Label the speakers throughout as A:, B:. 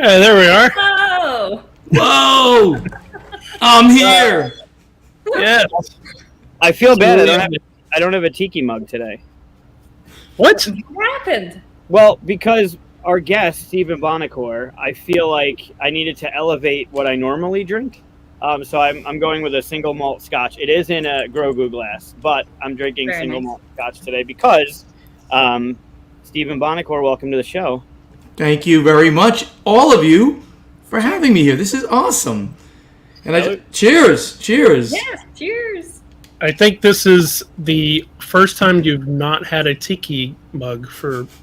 A: Yeah, there we are.
B: Oh!
C: Whoa! I'm here.
A: Yes.
D: I feel bad. I don't have a tiki mug today.
A: What?
B: What happened?
D: Well, because our guest, Stephen Buonocore, I feel like I needed to elevate what I normally drink. So I'm going with a single malt scotch. It is in a Grogu glass, but I'm drinking
B: Very
D: single
B: nice.
D: malt scotch today because Stephen Buonocore, welcome to the show.
C: Thank you very much, all of you, for having me here. This is awesome. And cheers.
B: Yes, cheers.
A: I think this is the first time you've not had a tiki mug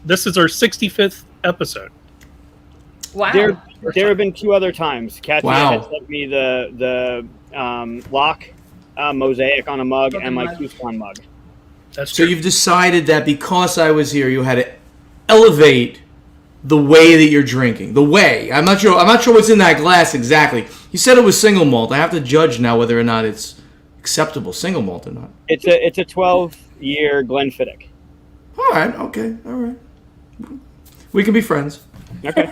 A: this is our 65th episode.
B: Wow.
D: There have been 2 other times. Katia has sent me the lock mosaic on a mug and my Tucson mug.
A: That's
C: So
A: true.
C: you've decided that because I was here, you had to elevate the way that you're drinking. The way. I'm not sure what's in that glass exactly. You said it was single malt. I have to judge now whether or not it's acceptable single malt or not.
D: It's a 12-year Glenfiddich.
C: All right. Okay. All right. We can be friends.
D: Okay.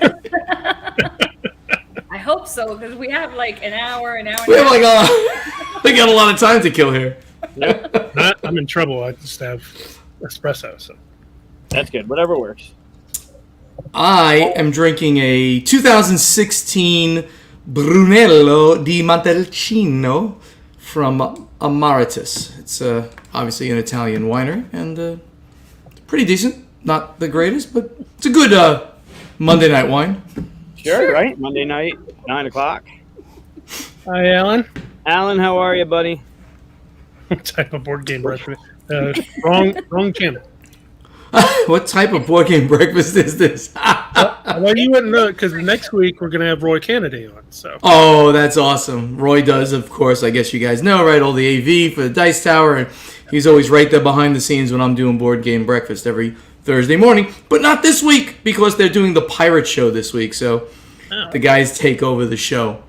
B: I hope so, because we have like an hour.
C: We have we got a lot of time to kill here.
A: I'm in trouble. I just have espresso. So
D: That's good. Whatever works.
C: I am drinking a 2016 Brunello di Montalcino from Amaritus. It's obviously an Italian winery and pretty decent. Not the greatest, but it's a good Monday night wine.
D: Sure, right? Monday night, 9 o'clock.
A: hi, Alan.
D: Alan, how are you, buddy?
A: What type of board game breakfast? Wrong channel.
C: What type of board game breakfast is this?
A: Well, you wouldn't know because next week we're going to have Roy Kennedy on. So.
C: Oh, that's awesome. Roy does, of course, I guess you guys know, right? All the AV for the Dice Tower. And he's always right there behind the scenes when I'm doing board game breakfast every Thursday morning. But not this week because they're doing the Pirate Show this week. So the guys take over the show.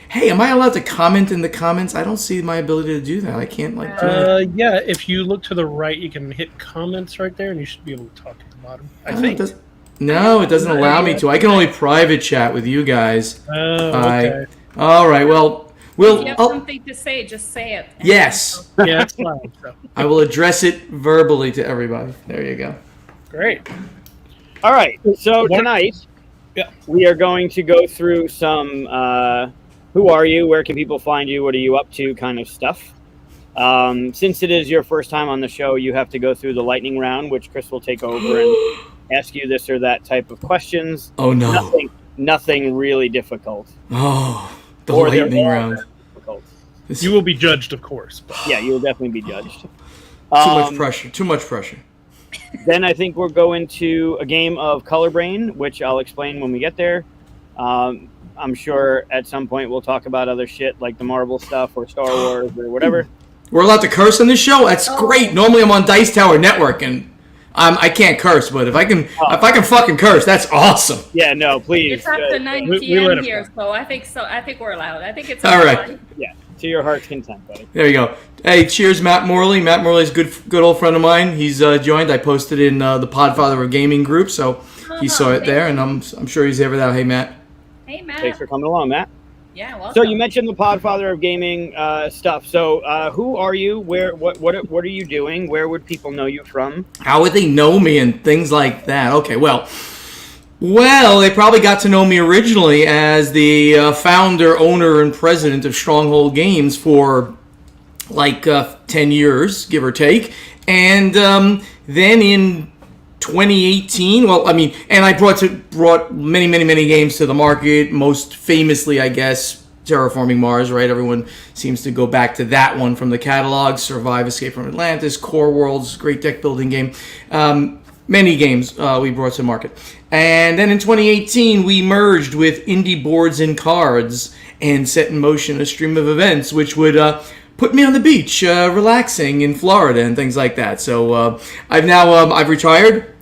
C: Hey, am I allowed to comment in the comments? I don't see my ability to do that. I can't do it.
A: Yeah, if you look to the right, you can hit comments right there, and you should be able to talk at the bottom. I think.
C: No, it doesn't allow me to. I can only private chat with you guys.
A: Okay.
C: All right. Well,
B: If you have something to say, just say it.
C: Yes.
A: Yeah, it's fine. So.
C: I will address it verbally to everybody. There you go.
A: Great.
D: All right. So tonight, we are going to go through some who are you, where can people find you, what are you up to kind of stuff. Since it is your first time on the show, you have to go through the lightning round, which Chris will take over and ask you this or that type of questions.
C: Oh, no.
D: Nothing really difficult.
C: Oh, the lightning round.
A: You will be judged, of course. But.
D: Yeah, you will definitely be judged.
C: Too much pressure. Too much pressure.
D: Then I think we'll go into a game of Color Brain, which I'll explain when we get there. I'm sure at some point we'll talk about other shit like the Marvel stuff or Star Wars or whatever.
C: We're allowed to curse on this show? That's great. Normally I'm on Dice Tower Network and I can't curse, but if I can fucking curse, that's awesome.
D: Yeah, no, please.
B: It's after 9
A: we
B: p.m. here, so I think we're allowed. I think it's
C: all right.
D: Yeah, to your heart's content, buddy.
C: There you go. Hey, cheers, Matt Morley. Matt Morley's a good old friend of mine. He's joined. I posted in the Podfather of Gaming group, so he saw it there, and I'm sure he's here for that. Hey, Matt.
B: Hey, Matt.
D: Thanks for coming along, Matt.
B: Yeah, welcome.
D: So you mentioned the Podfather of Gaming stuff. So who are you? What are you doing? Where would people know you from?
C: How would they know me and things like that? Okay, well, they probably got to know me originally as the founder, owner, and president of Stronghold Games for like 10 years, give or take. And then in 2018, and I brought many games to the market. Most famously, I guess, Terraforming Mars, right? Everyone seems to go back to that one from the catalog. Survive, Escape from Atlantis, Core Worlds, great deck building game. Many games we brought to market. And then in 2018, we merged with Indie Boards and Cards and set in motion a stream of events which would put me on the beach, relaxing in Florida and things like that. So I've retired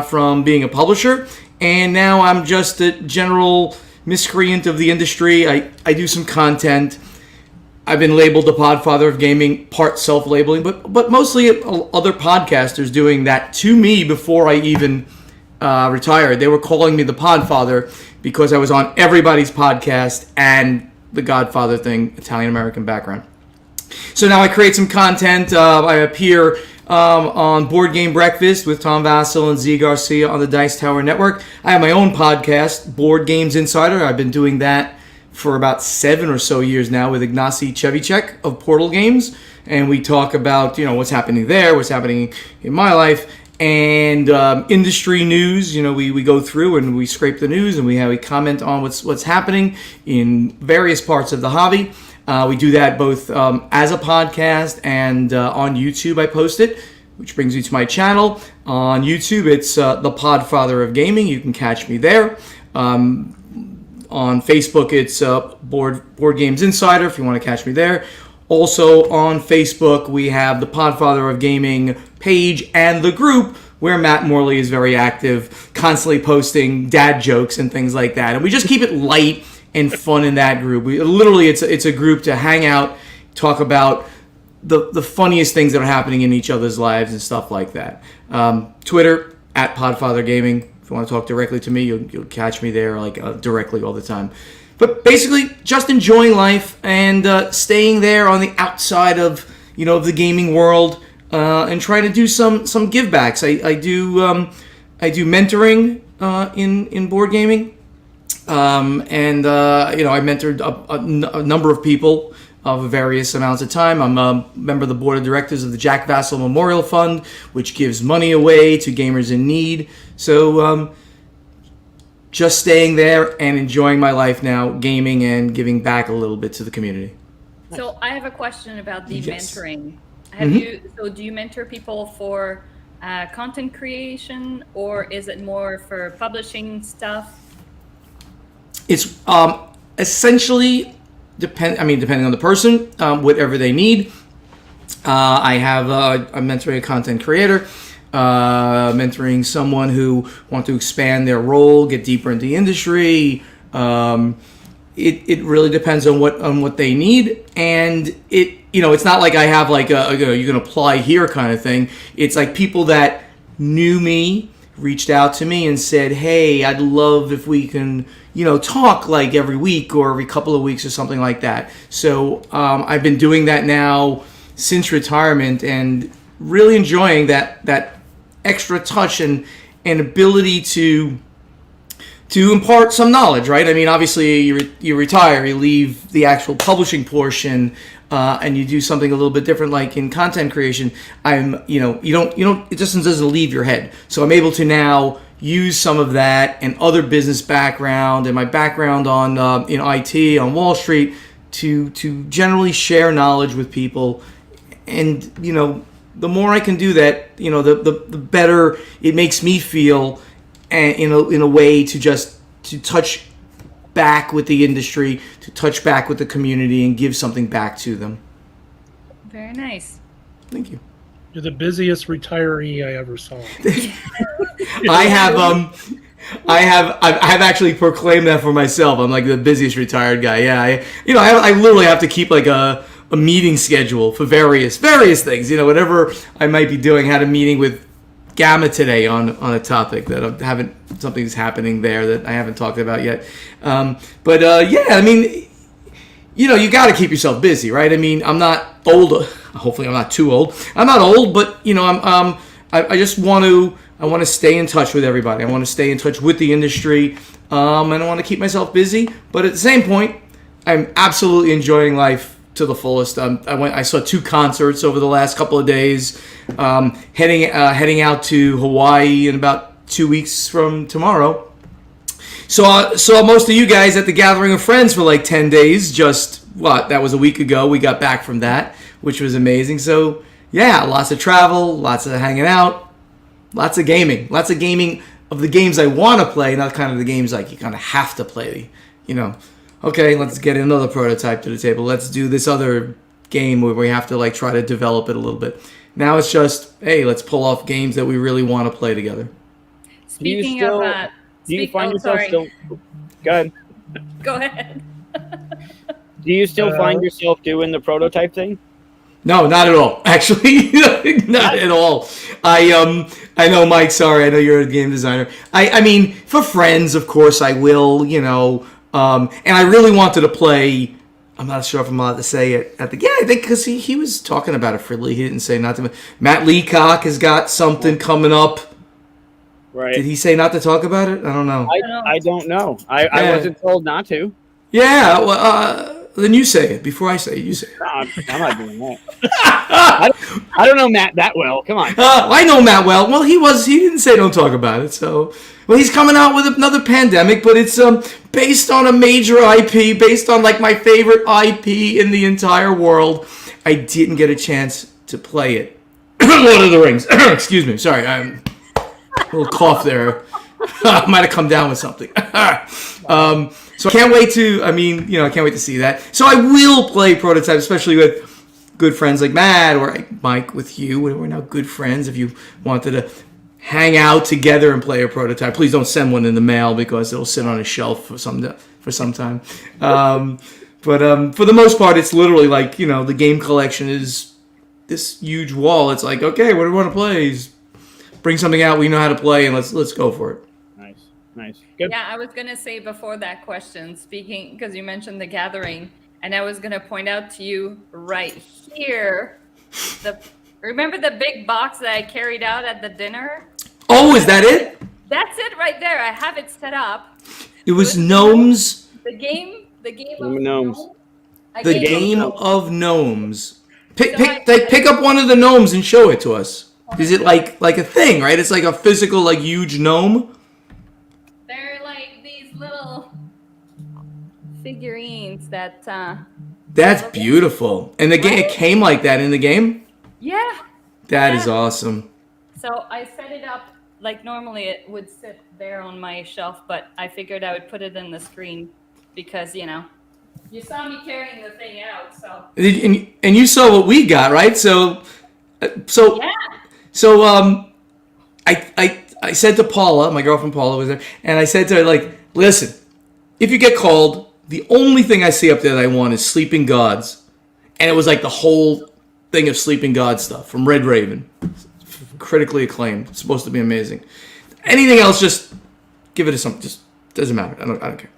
C: from being a publisher, and now I'm just a general miscreant of the industry. I do some content. I've been labeled the Podfather of Gaming, part self-labeling, but mostly other podcasters doing that to me before I even retired, they were calling me the Podfather because I was on everybody's podcast and the Godfather thing, Italian-American background. So now I create some content. I appear on Board Game Breakfast with Tom Vassell and Z Garcia on the Dice Tower Network. I have my own podcast, Board Games Insider. I've been doing that for about 7 or so years now with Ignacy Chevicek of Portal Games. And we talk about, what's happening there, what's happening in my life, and industry news. We go through and we scrape the news and we comment on what's happening in various parts of the hobby. We do that both as a podcast and on YouTube. I post it, which brings me to my channel. On YouTube, it's the Podfather of Gaming. You can catch me there. On Facebook, it's Board Games Insider, if you want to catch me there. Also on Facebook, we have the Podfather of Gaming page and the group, where Matt Morley is very active, constantly posting dad jokes and things like that. And we just keep it light and fun in that group. It's a group to hang out, talk about the funniest things that are happening in each other's lives and stuff like that. Twitter, at Podfather Gaming. If you want to talk directly to me, you'll catch me there directly all the time. But basically, just enjoying life and staying there on the outside of the gaming world and trying to do some give backs. I do mentoring in board gaming. I mentored a number of people of various amounts of time. I'm a member of the board of directors of the Jack Vassell Memorial Fund, which gives money away to gamers in need. So just staying there and enjoying my life now, gaming and giving back a little bit to the community.
B: So I have a question about the
C: Yes.
B: mentoring.
C: Mm-hmm.
B: Do you mentor people for content creation, or is it more for publishing stuff?
C: It's essentially depending on the person, whatever they need. I'm mentoring a content creator, mentoring someone who wants to expand their role, get deeper into the industry. It really depends on what they need, and it's not like I have you can apply here kind of thing. It's like people that knew me reached out to me and said, hey, I'd love if we can talk like every week or every couple of weeks or something like that. So I've been doing that now since retirement and really enjoying that extra touch and ability to impart some knowledge, right? I mean, obviously you retire, you leave the actual publishing portion, and you do something a little bit different, like in content creation. It just doesn't leave your head. So I'm able to now use some of that and other business background and my background on IT on Wall Street to generally share knowledge with people. And the more I can do that, the better it makes me feel, and in a way to touch back with the industry, to touch back with the community and give something back to them.
B: Very nice.
C: Thank you.
A: You're the busiest retiree I ever saw.
C: I have actually proclaimed that for myself. I'm like the busiest retired guy. Yeah, I literally have to keep like a meeting schedule for various things. Whatever I might be doing. I had a meeting with Gamma today on a topic that something's happening there that I haven't talked about yet. You got to keep yourself busy, right? I mean, I'm not old. Hopefully, I'm not too old. I'm not old, but I just want to stay in touch with everybody. I want to stay in touch with the industry, and I want to keep myself busy. But at the same point, I'm absolutely enjoying life to the fullest. I saw 2 concerts over the last couple of days. Heading out to Hawaii in about 2 weeks from tomorrow. So saw most of you guys at the Gathering of Friends for like 10 days. That was a week ago. We got back from that, which was amazing. So yeah, lots of travel, lots of hanging out, lots of gaming of the games I want to play, not kind of the games like you kind of have to play. Okay, let's get another prototype to the table. Let's do this other game where we have to try to develop it a little bit. Now it's just, hey, let's pull off games that we really want to play together.
B: Speaking of that,
D: do you find yourself still? Go ahead.
B: Go ahead.
D: Do you still find yourself doing the prototype thing?
C: No, not at all. Actually, not at all. I know, Mike. Sorry, I know you're a game designer. I mean, for friends, of course, I will. And I really wanted to play. I'm not sure if I'm allowed to say it at the. Yeah, I think because he was talking about it freely. He didn't say not to. Matt Leacock has got something coming up.
D: Right.
C: Did he say not to talk about it? I don't know.
D: I don't know. I wasn't told not to.
C: Yeah. Well, then you say it before I say it. You say it.
D: No, I'm not doing that. I don't know Matt that well. Come on.
C: I know Matt well. Well, he didn't say don't talk about it. So, well, he's coming out with another pandemic, but it's based on a major IP, based on like my favorite IP in the entire world. I didn't get a chance to play it. Lord of the Rings. Excuse me. Sorry, I'm a little cough there. I might have come down with something. So I can't wait to. I can't wait to see that. So I will play Prototype, especially with good friends like Matt or Mike with you. We're now good friends. If you wanted to hang out together and play a Prototype, please don't send one in the mail because it'll sit on a shelf for some time. But for the most part, it's literally like the game collection is this huge wall. It's like, okay, what do we want to play? Bring something out we know how to play, and let's go for it.
D: Nice. Good.
B: Yeah, I was going to say before that question, speaking, because you mentioned the gathering, and I was going to point out to you right here, remember the big box that I carried out at the dinner?
C: Oh, is that it?
B: That's it right there. I have it set up.
C: It was gnomes.
B: The game of
D: Gnomes.
C: The game of gnomes. Pick up one of the gnomes and show it to us. Is it like a thing, right? It's like a physical, like huge gnome.
B: They're like these little figurines that.
C: That's beautiful. And the game, it came like that in the game.
B: Yeah.
C: That is awesome.
B: So I set it up like normally it would sit there on my shelf, but I figured I would put it in the screen because you saw me carrying the thing out. So.
C: And you saw what we got, right? So.
B: Yeah.
C: So I said to Paula, my girlfriend Paula was there, and I said to her, like, listen, if you get called, the only thing I see up there that I want is Sleeping Gods. And it was like the whole thing of Sleeping God stuff from Red Raven. Critically acclaimed. It's supposed to be amazing. Anything else, just give it to something. Just doesn't matter. I don't care.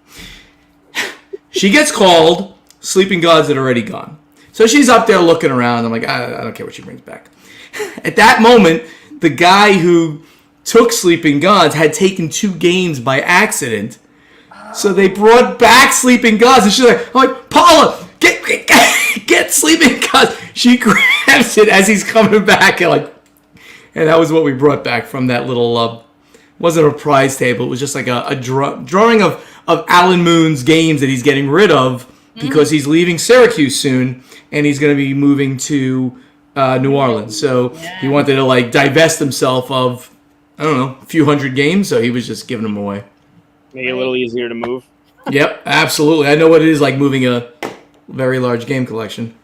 C: She gets called. Sleeping Gods had already gone. So she's up there looking around. I'm like, I don't care what she brings back. At that moment, the guy who took Sleeping Gods had taken 2 games by accident. So they brought back Sleeping Gods. And she's like, I'm like, Paula, get Sleeping Gods. She grabs it as he's coming back. And that was what we brought back from that little, wasn't a prize table. It was just like a drawing of Alan Moon's games that he's getting rid of because he's leaving Syracuse soon. And he's going to be moving to New Orleans. So he wanted to divest himself of, I don't know, a few hundred games. So he was just giving them away.
D: Make it a little easier to move.
C: Yep, absolutely. I know what it is like moving a very large game collection.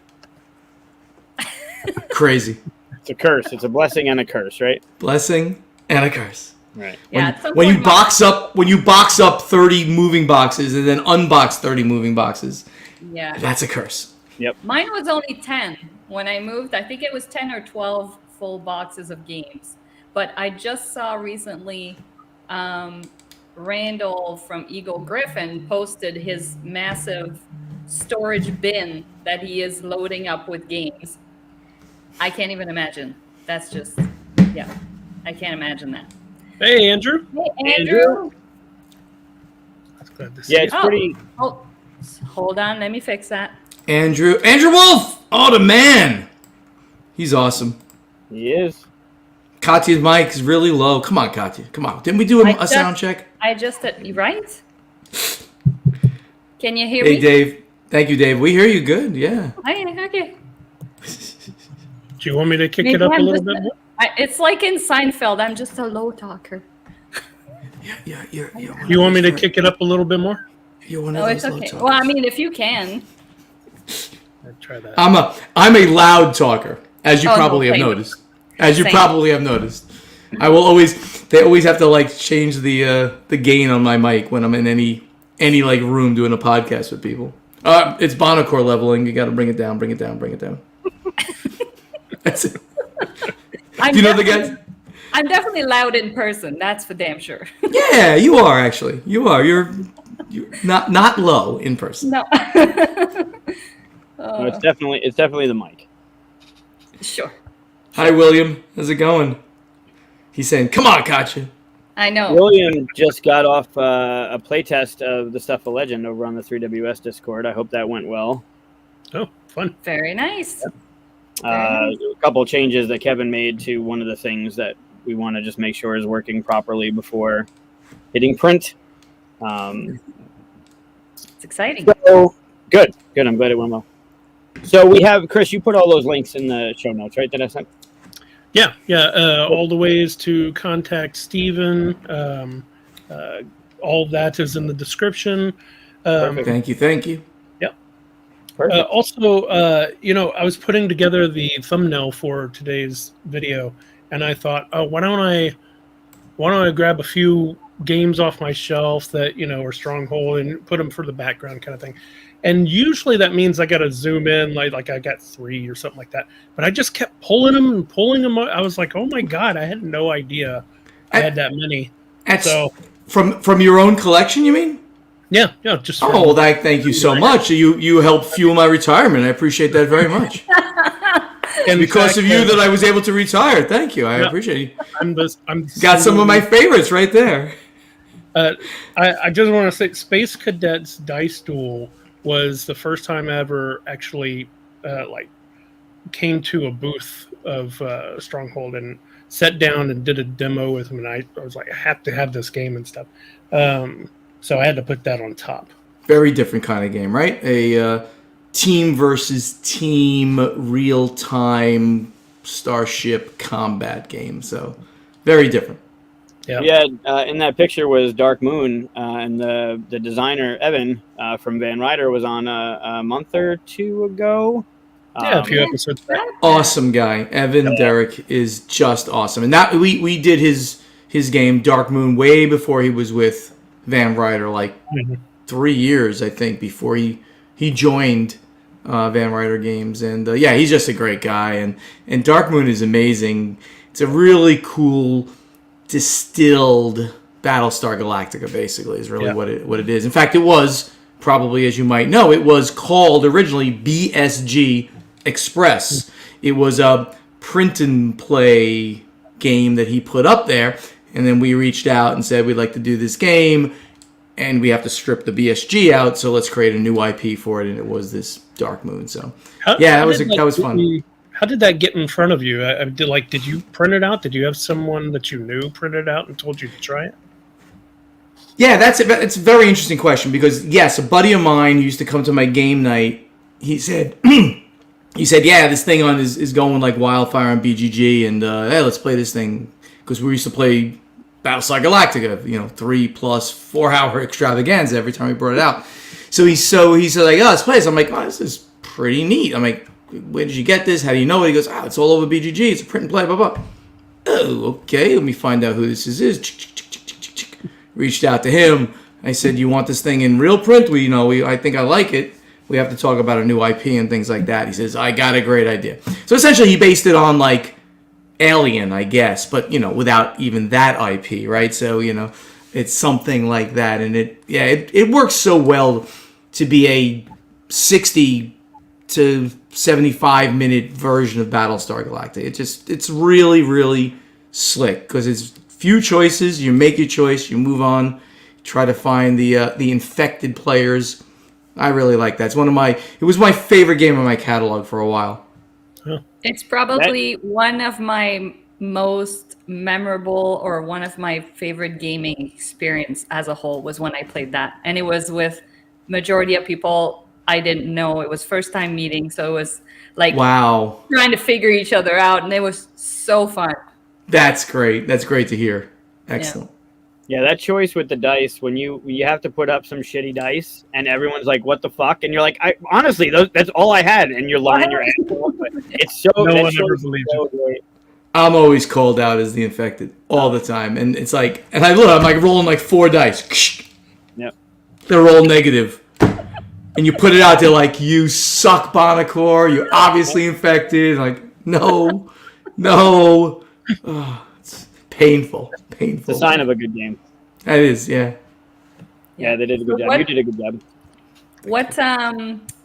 C: Crazy.
D: It's a curse. It's a blessing and a curse, right?
C: Blessing and a curse.
D: Right.
C: When you box up 30 moving boxes and then unbox 30 moving boxes.
B: Yeah.
C: That's a curse.
D: Yep.
B: Mine was only 10 when I moved. I think it was 10 or 12 full boxes of games. But I just saw recently Randall from Eagle Griffin posted his massive storage bin that he is loading up with games. I can't even imagine. That's just, I can't imagine that.
A: Hey, Andrew.
B: Hey, Andrew.
A: Glad to see
D: Yeah, it's pretty.
B: Oh, hold on. Let me fix that.
C: Andrew Wolf! Oh, the man! He's awesome.
D: He is.
C: Katia's mic is really low. Come on, Katia. Come on. Didn't we do a sound check?
B: I just, right? Can you hear me?
C: Hey, Dave. Thank you, Dave. We hear you good. Yeah.
B: Okay.
A: Do you want me to kick it up a little bit more?
B: It's like in Seinfeld. I'm just a low talker.
C: Yeah.
A: You want me to kick it up a little bit more?
C: You're one of
B: Oh,
C: those
B: it's
C: low
B: okay.
C: talkers.
B: Well, I mean, if you can.
A: I'd try that.
C: I'm a loud talker, as you probably have
B: same.
C: noticed. As you
B: Same.
C: probably have noticed. They always have to change the gain on my mic when I'm in any room doing a podcast with people. It's Buonocore leveling. You got to bring it down. That's it. Do you know the guys?
B: I'm definitely loud in person. That's for damn sure.
C: Yeah, you are actually. You are. You're not low in person.
B: No.
D: No, it's definitely the mic.
B: Sure.
C: Hi, William. How's it going? He's saying, "Come on, Katia."
B: I know.
D: William just got off a playtest of the Stuff of Legend over on the 3WS Discord. I hope that went well.
A: Oh, fun.
B: Very nice.
D: A couple changes that Kevin made to one of the things that we want to just make sure is working properly before hitting print.
B: It's exciting.
D: So, good. I'm glad it went well. So we have, Chris, you put all those links in the show notes, right, that I sent?
A: Yeah. All the ways to contact Steven. All of that is in the description.
C: Thank you.
A: Yep.
D: Perfect.
A: Also, I was putting together the thumbnail for today's video, and I thought, oh, why don't I grab a few games off my shelf that are Stronghold and put them for the background kind of thing. And usually that means I got to zoom in, like I got 3 or something like that. But I just kept pulling them. I was like, oh my God, I had no idea I had that many. So
C: from your own collection, you mean?
A: Yeah. Just
C: thank you so much. You helped fuel my retirement. I appreciate that very much. And because of you that I was able to retire. Thank you. I appreciate it. I'm got some of my favorites right there.
A: I just want to say Space Cadets Dice Duel was the first time I ever actually came to a booth of Stronghold and sat down and did a demo with him, and I was like, I have to have this game and stuff. So I had to put that on top.
C: Very different kind of game, right? A team versus team, real-time Starship combat game. So very different.
A: Yeah.
D: Yeah, in that picture was Dark Moon, and the designer Evan from Van Ryder was on a month or 2 ago.
A: Yeah, a few episodes back.
C: Awesome guy, Evan Derrick is just awesome, and that we did his game Dark Moon way before he was with Van Ryder, 3 years I think before he joined Van Ryder Games, and he's just a great guy, and Dark Moon is amazing. It's a really cool distilled Battlestar Galactica, basically, is really what it is. In fact, it was probably, as you might know, it was called originally BSG Express. It was a print and play game that he put up there, and then we reached out and said, we'd like to do this game, and we have to strip the BSG out, so let's create a new IP for it, and it was this Dark Moon. So, that was fun.
A: How did that get in front of you? Did you print it out? Did you have someone that you knew print it out and told you to try it?
C: Yeah, that's it. It's a very interesting question because, yes, a buddy of mine used to come to my game night. He said, yeah, this thing is going like wildfire on BGG, and hey, let's play this thing. Because we used to play Battlestar Galactica, 3+ 4 hour extravaganza every time we brought it out. So he said, like, oh, let's play this. I'm like, oh, this is pretty neat. I'm like, where did you get this? How do you know it? He goes, it's all over BGG. It's a print and play, blah, blah. Oh, okay. Let me find out who this is. Reached out to him. I said, you want this thing in real print? I think I like it. We have to talk about a new IP and things like that. He says, I got a great idea. So essentially he based it on like Alien, I guess, but, without even that IP, right? So, it's something like that. And it works so well to be a 60 to 75-minute version of Battlestar Galactica. It's really, really slick because it's few choices. You make your choice, you move on, try to find the infected players. I really like that. It was my favorite game in my catalog for a while.
B: It's probably one of my most memorable or one of my favorite gaming experience as a whole was when I played that. And it was with majority of people I didn't know. It was first time meeting, so it was like trying to figure each other out, and it was so fun. That's
C: great. That's great to hear. Excellent.
D: Yeah, that choice with the dice when you have to put up some shitty dice, and everyone's like, "What the fuck?" and you're like, "Honestly, that's all I had," and you're lying your ass off. It's so.
A: No one ever believes you.
D: Great.
C: I'm always called out as the infected all the time, and it's like, and I'm like rolling like 4 dice.
D: Yep.
C: They're all negative. And you put it out there like, you suck, Buonocore. You're obviously infected. Like, No. Oh, it's painful.
D: It's a sign of a good game.
C: That is, yeah.
D: Yeah, they did a good job. You did a good job.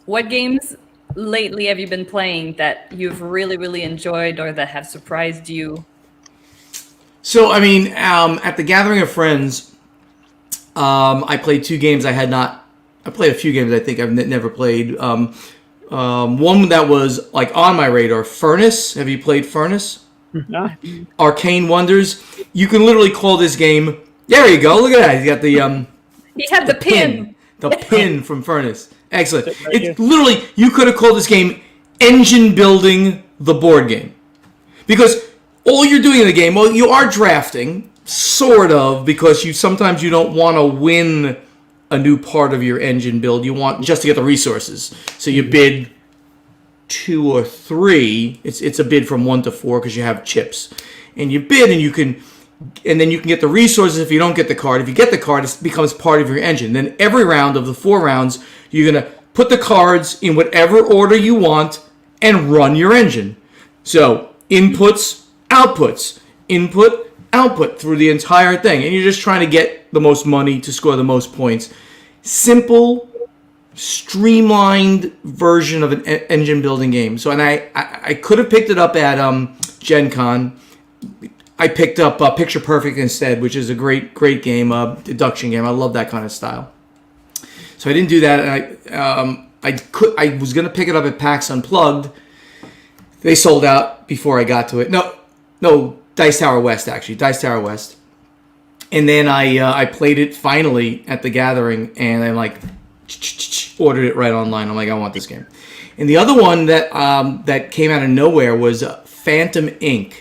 B: What games lately have you been playing that you've really, really enjoyed or that have surprised you?
C: So, I mean, at the Gathering of Friends, I played 2 games I played a few games I think I've never played. One that was like on my radar, Furnace. Have you played Furnace?
D: No.
C: Arcane Wonders. You can literally call this game. There you go. Look at that. You got the
B: He had the pin.
C: The pin from Furnace. Excellent.
D: Right
C: It's literally, you could have called this game Engine Building the Board Game. Because all you're doing in the game, well, you are drafting, sort of, because sometimes you don't want to win a new part of your engine build. You want just to get the resources. So you bid 2 or 3. It's a bid from 1 to 4 because you have chips. And you bid and then you can get the resources if you don't get the card. If you get the card, it becomes part of your engine. Then every round of the 4 rounds, you're going to put the cards in whatever order you want and run your engine. So inputs, outputs, input, output through the entire thing. And you're just trying to get the most money to score the most points. Simple, streamlined version of an engine building game. So, and I could have picked it up at Gen Con. I picked up Picture Perfect instead, which is a great game, deduction game. I love that kind of style. So I didn't do that, and I was gonna pick it up at PAX Unplugged. They sold out before I got to it. No, Dice Tower West actually, Dice Tower West. And then I played it finally at the Gathering, and I ordered it right online. I'm like, I want this game. And the other one that came out of nowhere was Phantom Inc.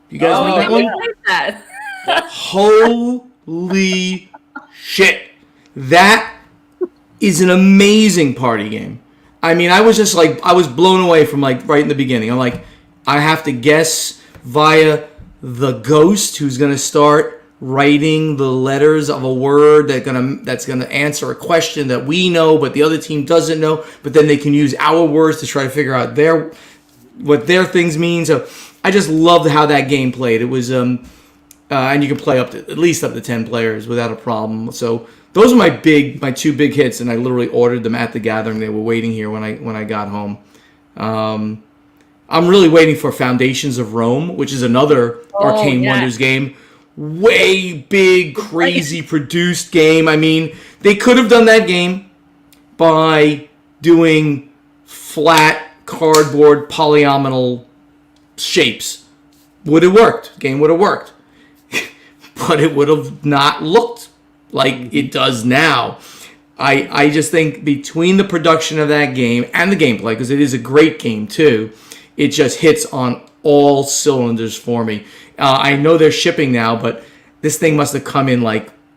C: You guys know that one?
B: That.
C: Holy shit. That is an amazing party game. I mean, I was just I was blown away from right in the beginning. I'm like, I have to guess via the ghost who's going to start writing the letters of a word that's gonna answer a question that we know but the other team doesn't know, but then they can use our words to try to figure out what their things mean. So I just loved how that game played. It was and you can play at least up to 10 players without a problem. So those are my 2 big hits, and I literally ordered them at the Gathering. They were waiting here when I got home. I'm really waiting for Foundations of Rome, which is another Arcane Wonders game. Way big, crazy produced game. I mean, they could have done that game by doing flat cardboard polygonal shapes. Would have worked. Game would have worked. But it would have not looked like it does now. I just think between the production of that game and the gameplay, because it is a great game too, it just hits on all cylinders for me. I know they're shipping now, but this thing must have come in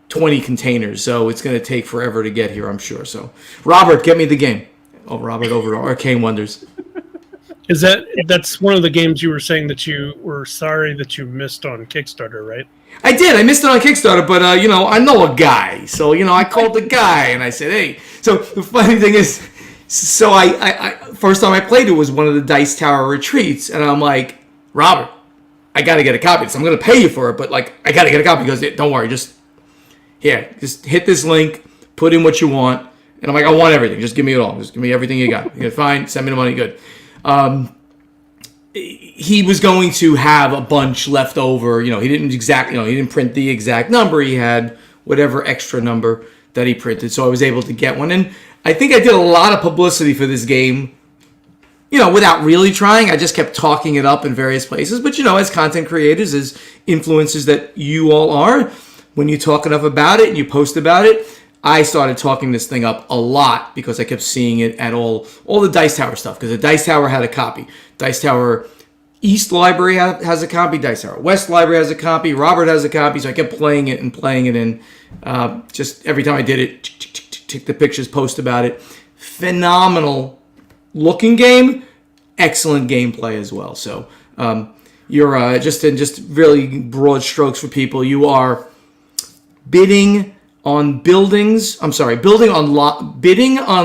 C: 20 containers, so it's going to take forever to get here, I'm sure. So, Robert, get me the game. Oh, Robert over to Arcane Wonders.
A: That's one of the games you were saying that you were sorry that you missed on Kickstarter, right?
C: I did. I missed it on Kickstarter, but, I know a guy. So, I called the guy, and I said, hey. So, the funny thing is, so I first time I played it was one of the Dice Tower retreats, and I'm like, Robert, I got to get a copy. So I'm going to pay you for it, but I got to get a copy. He goes, don't worry, just hit this link, put in what you want. And I'm like, I want everything. Just give me it all. Just give me everything you got. You're fine. Send me the money. Good. He was going to have a bunch left over. He didn't he didn't print the exact number. He had whatever extra number that he printed. So I was able to get one. And I think I did a lot of publicity for this game, without really trying. I just kept talking it up in various places. But, as content creators, as influencers that you all are, when you talk enough about it and you post about it, I started talking this thing up a lot because I kept seeing it at all the Dice Tower stuff. Because the Dice Tower had a copy. Dice Tower East Library has a copy. Dice Tower West Library has a copy. Robert has a copy. So I kept playing it. And just every time I did it, take the pictures, post about it. Phenomenal looking game, excellent gameplay as well. So you're just really broad strokes for people. You are bidding on buildings. Bidding on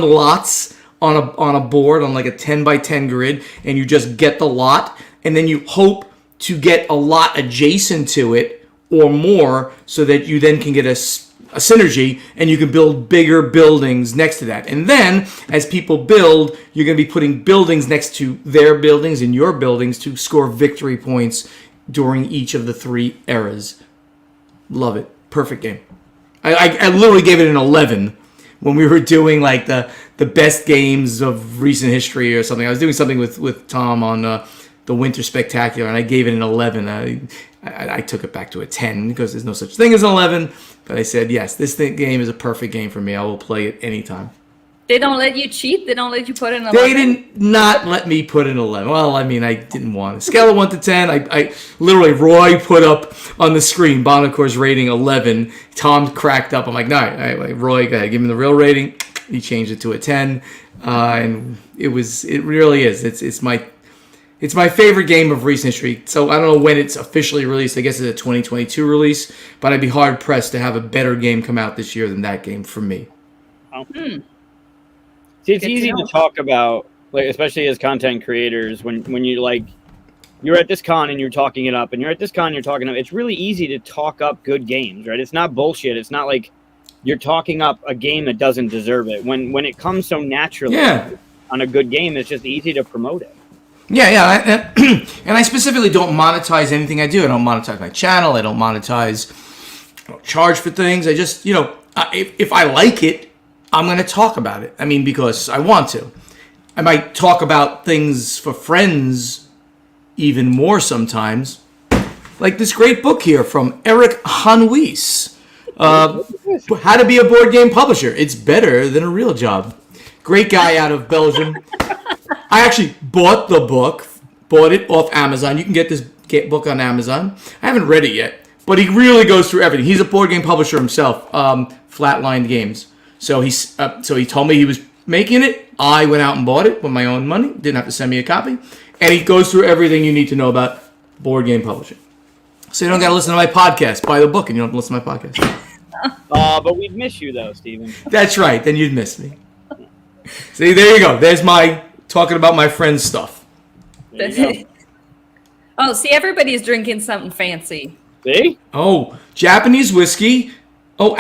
C: lots on a board on a 10 by 10 grid, and you just get the lot, and then you hope to get a lot adjacent to it or more, so that you then can get a synergy, and you can build bigger buildings next to that. And then, as people build, you're going to be putting buildings next to their buildings and your buildings to score victory points during each of the 3 eras. Love it. Perfect game. I literally gave it an 11 when we were doing like the best games of recent history or something. I was doing something with Tom on the Winter Spectacular, and I gave it an 11. I took it back to a 10 because there's no such thing as an 11. But I said, yes, this game is a perfect game for me. I will play it anytime.
B: They don't let you cheat? They don't let you put in 11?
C: They did not let me put in 11. Well, I mean, I didn't want to. Scale of 1 to 10, I literally, Roy put up on the screen Buonocore's rating 11. Tom cracked up. I'm like, no, Roy, go ahead, give him the real rating. He changed it to a 10. And it really is. It's my favorite game of recent history. So I don't know when it's officially released. I guess it's a 2022 release. But I'd be hard-pressed to have a better game come out this year than that game for me.
D: See, it's easy to talk about, like, especially as content creators, when you like, you're at this con and you're talking it up, and you're at this con and you're talking up. It's really easy to talk up good games, right? It's not bullshit. It's not like you're talking up a game that doesn't deserve it. When it comes so naturally on a good game, it's just easy to promote it.
C: Yeah. And I specifically don't monetize anything I do. I don't monetize my channel. I don't charge for things. I just, if I like it, I'm going to talk about it. I mean, because I want to. I might talk about things for friends even more sometimes. Like this great book here from Eric Hanwies. How to be a board game publisher. It's better than a real job. Great guy out of Belgium. I actually bought the book. Bought it off Amazon. You can get this book on Amazon. I haven't read it yet. But he really goes through everything. He's a board game publisher himself. Flatline Games. So he told me he was making it. I went out and bought it with my own money. Didn't have to send me a copy. And he goes through everything you need to know about board game publishing. So you don't got to listen to my podcast. Buy the book and you don't have to listen to my podcast.
D: But we'd miss you, though, Steven.
C: That's right. Then you'd miss me. See, there you go. There's my talking about my friend's stuff.
B: Oh, see, everybody's drinking something fancy.
D: See?
C: Oh, Japanese whiskey. Oh,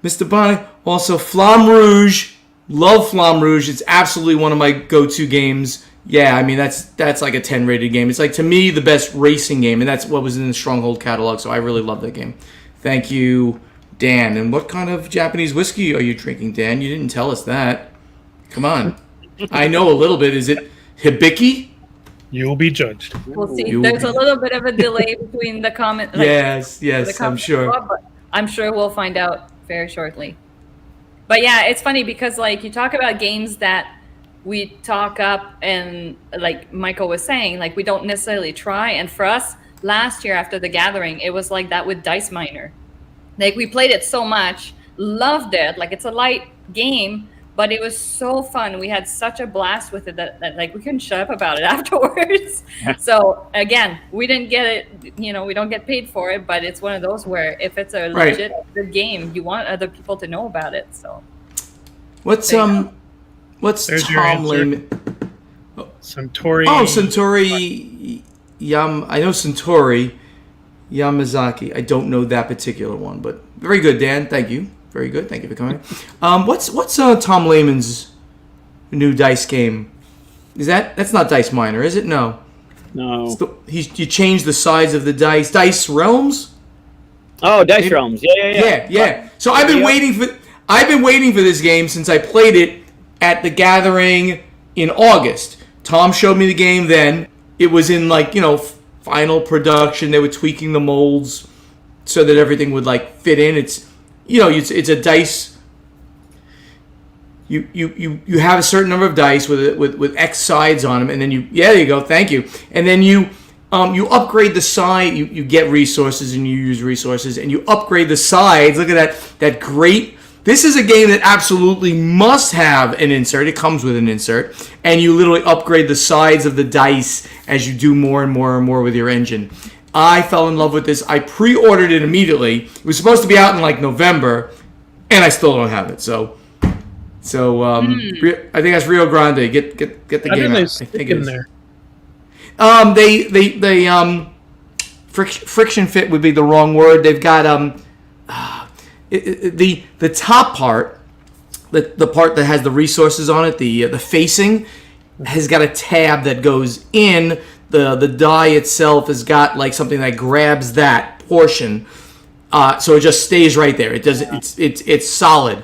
C: Mr. Bonnie. Also, Flamme Rouge. Love Flamme Rouge. It's absolutely one of my go-to games. Yeah, I mean, that's like a 10 rated game. It's like, to me, the best racing game, and that's what was in the Stronghold catalog, so I really love that game. Thank you, Dan. And what kind of Japanese whiskey are you drinking, Dan? You didn't tell us that. Come on. I know a little bit. Is it Hibiki?
A: You'll be judged.
B: We'll see. There's a little bit of a delay between the comment.
C: Yes, I'm sure.
B: But I'm sure we'll find out very shortly. But yeah, it's funny because like you talk about games that we talk up and like Michael was saying, like we don't necessarily try. And for us, last year after the gathering, it was like that with Dice Miner. Like we played it so much, loved it. Like it's a light game, but it was so fun. We had such a blast with it that like we couldn't shut up about it afterwards. So again, we didn't get it, we don't get paid for it, but it's one of those where if it's a legit good game, you want other people to know about it. So
C: what's Tom Lehman?
A: Suntory.
C: Oh, Suntory I know Suntory Yamazaki. I don't know that particular one, but very good, Dan. Thank you. Very good. Thank you for coming. What's Tom Lehman's new dice game? That's not Dice Miner, is it? No. You changed the size of the dice. Dice Realms?
D: Oh, Dice Realms. Yeah.
C: So I've been waiting for this game since I played it at the gathering in August. Tom showed me the game then. It was in final production. They were tweaking the molds so that everything would fit in. It's a dice. You have a certain number of dice with X sides on them, and then there you go, thank you. And then you upgrade the side. You get resources and you use resources, and you upgrade the sides. Look at that great. This is a game that absolutely must have an insert. It comes with an insert, and you literally upgrade the sides of the dice as you do more and more and more with your engine. I fell in love with this. I pre-ordered it immediately. It was supposed to be out in November, and I still don't have it. So I think that's Rio Grande. Get the game out. I think
A: in there.
C: Friction fit would be the wrong word. They've got the top part, the part that has the resources on it, the facing, has got a tab that goes in. The die itself has got like something that grabs that portion, so it just stays right there. It does. It's solid.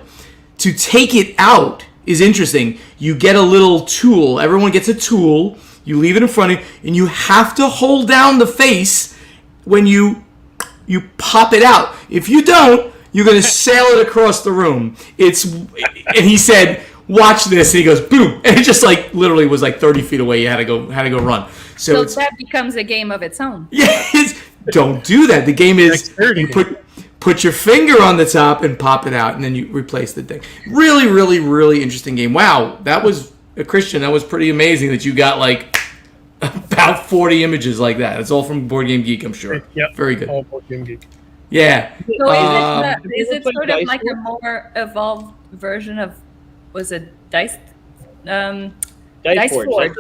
C: To take it out is interesting. You get a little tool. Everyone gets a tool. You leave it in front of you, and you have to hold down the face when you pop it out. If you don't, you're going to sail it across the room. And he said, "Watch this." And he goes, "Boom!" And it just like literally was like 30 feet away. You had to go run.
B: So that becomes a game of its own.
C: Yeah, don't do that. The game is you put your finger on the top and pop it out, and then you replace the thing. Really, really, really interesting game. Wow, that was Christian. That was pretty amazing that you got like about 40 images like that. It's all from Board Game Geek, I'm sure.
A: Yep.
C: Very good.
A: All Board Game Geek.
C: Yeah.
B: So is it sort of like a more evolved version of, was it Dice? Dice Forge.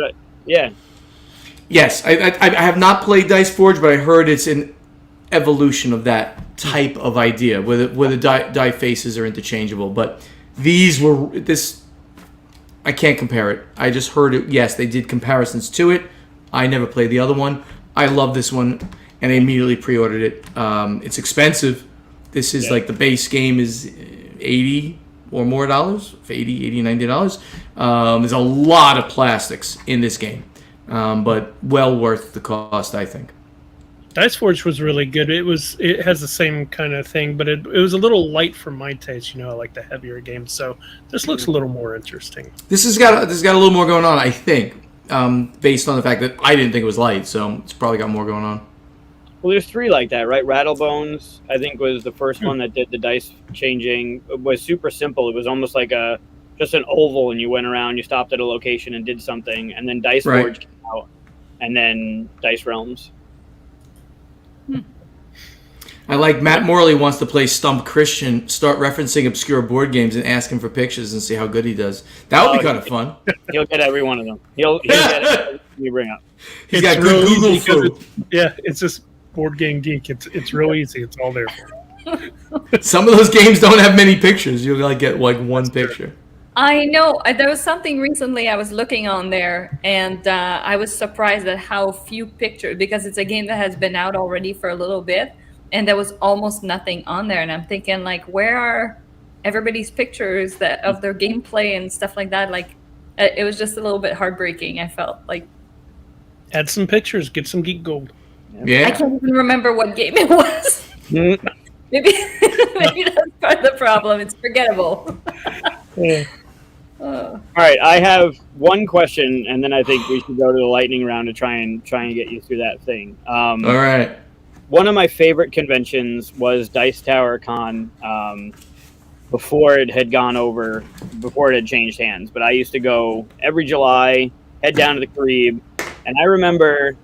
D: Yeah.
C: Yes, I have not played Dice Forge, but I heard it's an evolution of that type of idea, where the die faces are interchangeable. But I can't compare it. I just heard it. Yes, they did comparisons to it. I never played the other one. I love this one, and I immediately pre-ordered it. It's expensive. This is like the base game is $80 or more dollars, $80, $90. There's a lot of plastics in this game, but well worth the cost, I think.
A: Dice Forge was really good. It has the same kind of thing, but it was a little light for my taste. I like the heavier games, so this looks a little more interesting.
C: This has got a little more going on, I think, based on the fact that I didn't think it was light, so it's probably got more going on.
D: Well, there's 3 like that, right? Rattlebones, I think, was the first one that did the dice changing. It was super simple. It was almost like just an oval, and you went around, you stopped at a location and did something, and then Dice Forge came out, and then Dice Realms.
C: I like Matt Morley wants to play Stump Christian, start referencing obscure board games and ask him for pictures and see how good he does. That would be kind of fun.
D: He'll get every one of them. He'll get everything you bring up.
C: He's got good Google food.
A: It's just Board Game Geek. It's real easy. It's all there.
C: Some of those games don't have many pictures. You'll get like one picture.
B: I know. There was something recently I was looking on there, and I was surprised at how few pictures, because it's a game that has been out already for a little bit, and there was almost nothing on there. And I'm thinking, like, where are everybody's pictures of their gameplay and stuff like that? Like, it was just a little bit heartbreaking. I felt like,
A: add some pictures, get some Geek Gold.
C: Yeah.
B: I can't even remember what game it was. maybe that's part of the problem. It's forgettable.
A: Yeah.
D: All right, I have one question, and then I think we should go to the lightning round to try and get you through that thing.
C: All right.
D: One of my favorite conventions was Dice Tower Con before it had changed hands. But I used to go every July, head down to the Carib, and I remember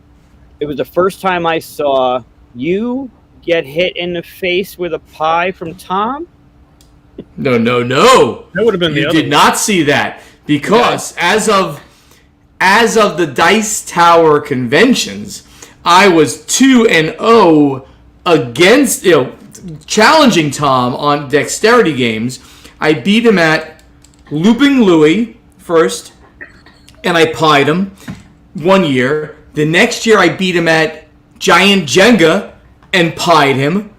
D: it was the first time I saw you get hit in the face with a pie from Tom.
C: No.
A: That would have been the other
C: You did not see that, because as of the Dice Tower conventions, I was 2-0 against, challenging Tom on dexterity games. I beat him at Looping Louie first, and I pied him one year. The next year, I beat him at Giant Jenga and pied him.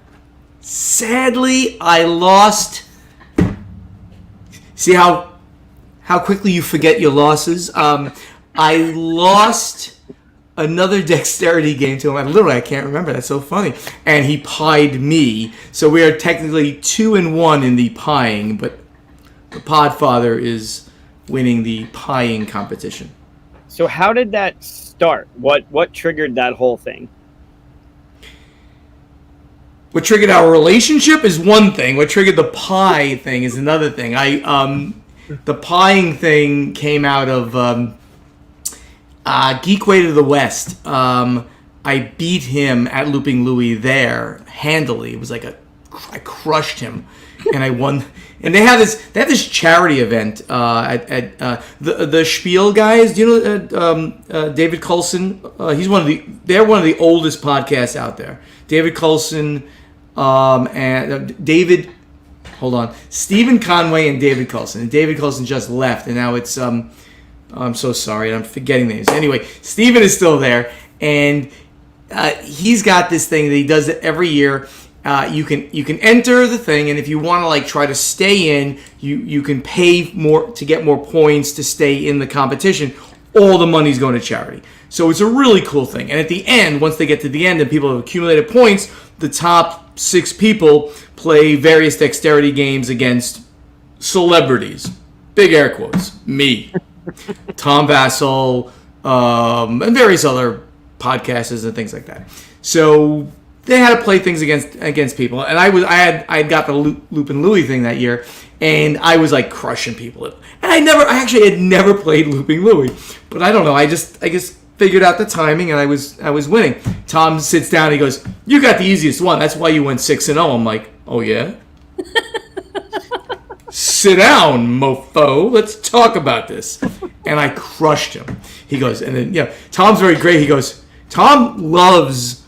C: Sadly, I lost. See how quickly you forget your losses? I lost another dexterity game to him. I can't remember. That's so funny. And he pied me. So we are technically 2-1 in the pieing, but the Podfather is winning the pieing competition.
D: So how did that start? What triggered that whole thing?
C: What triggered our relationship is one thing. What triggered the pie thing is another thing. The pieing thing came out of Geekway to the West. I beat him at Looping Louie there handily. It was like a I crushed him, and I won. And they have this charity event at the Spiel guys. Do you know David Coulson? They're one of the oldest podcasts out there. David Coulson and David. Hold on, Stephen Conway and David Coulson. And David Coulson just left, and now it's I'm so sorry, I'm forgetting names. Anyway, Stephen is still there, and he's got this thing that he does it every year. You can enter the thing, and if you want to like try to stay in, you can pay more to get more points to stay in the competition. All the money's going to charity. So it's a really cool thing. And at the end, once they get to the end and people have accumulated points, the top 6 people play various dexterity games against celebrities. Big air quotes. Me, Tom Vassell, and various other podcasters and things like that. So they had to play things against people, and I had got the Lupin Louie thing that year, and I was like crushing people. And I actually had never played Looping Louie, but I don't know. I just figured out the timing, and I was winning. Tom sits down, and he goes, "You got the easiest one. That's why you went 6-0." I'm like, "Oh yeah." Sit down, mofo. Let's talk about this. And I crushed him. He goes, and then Tom's very great. He goes, Tom loves,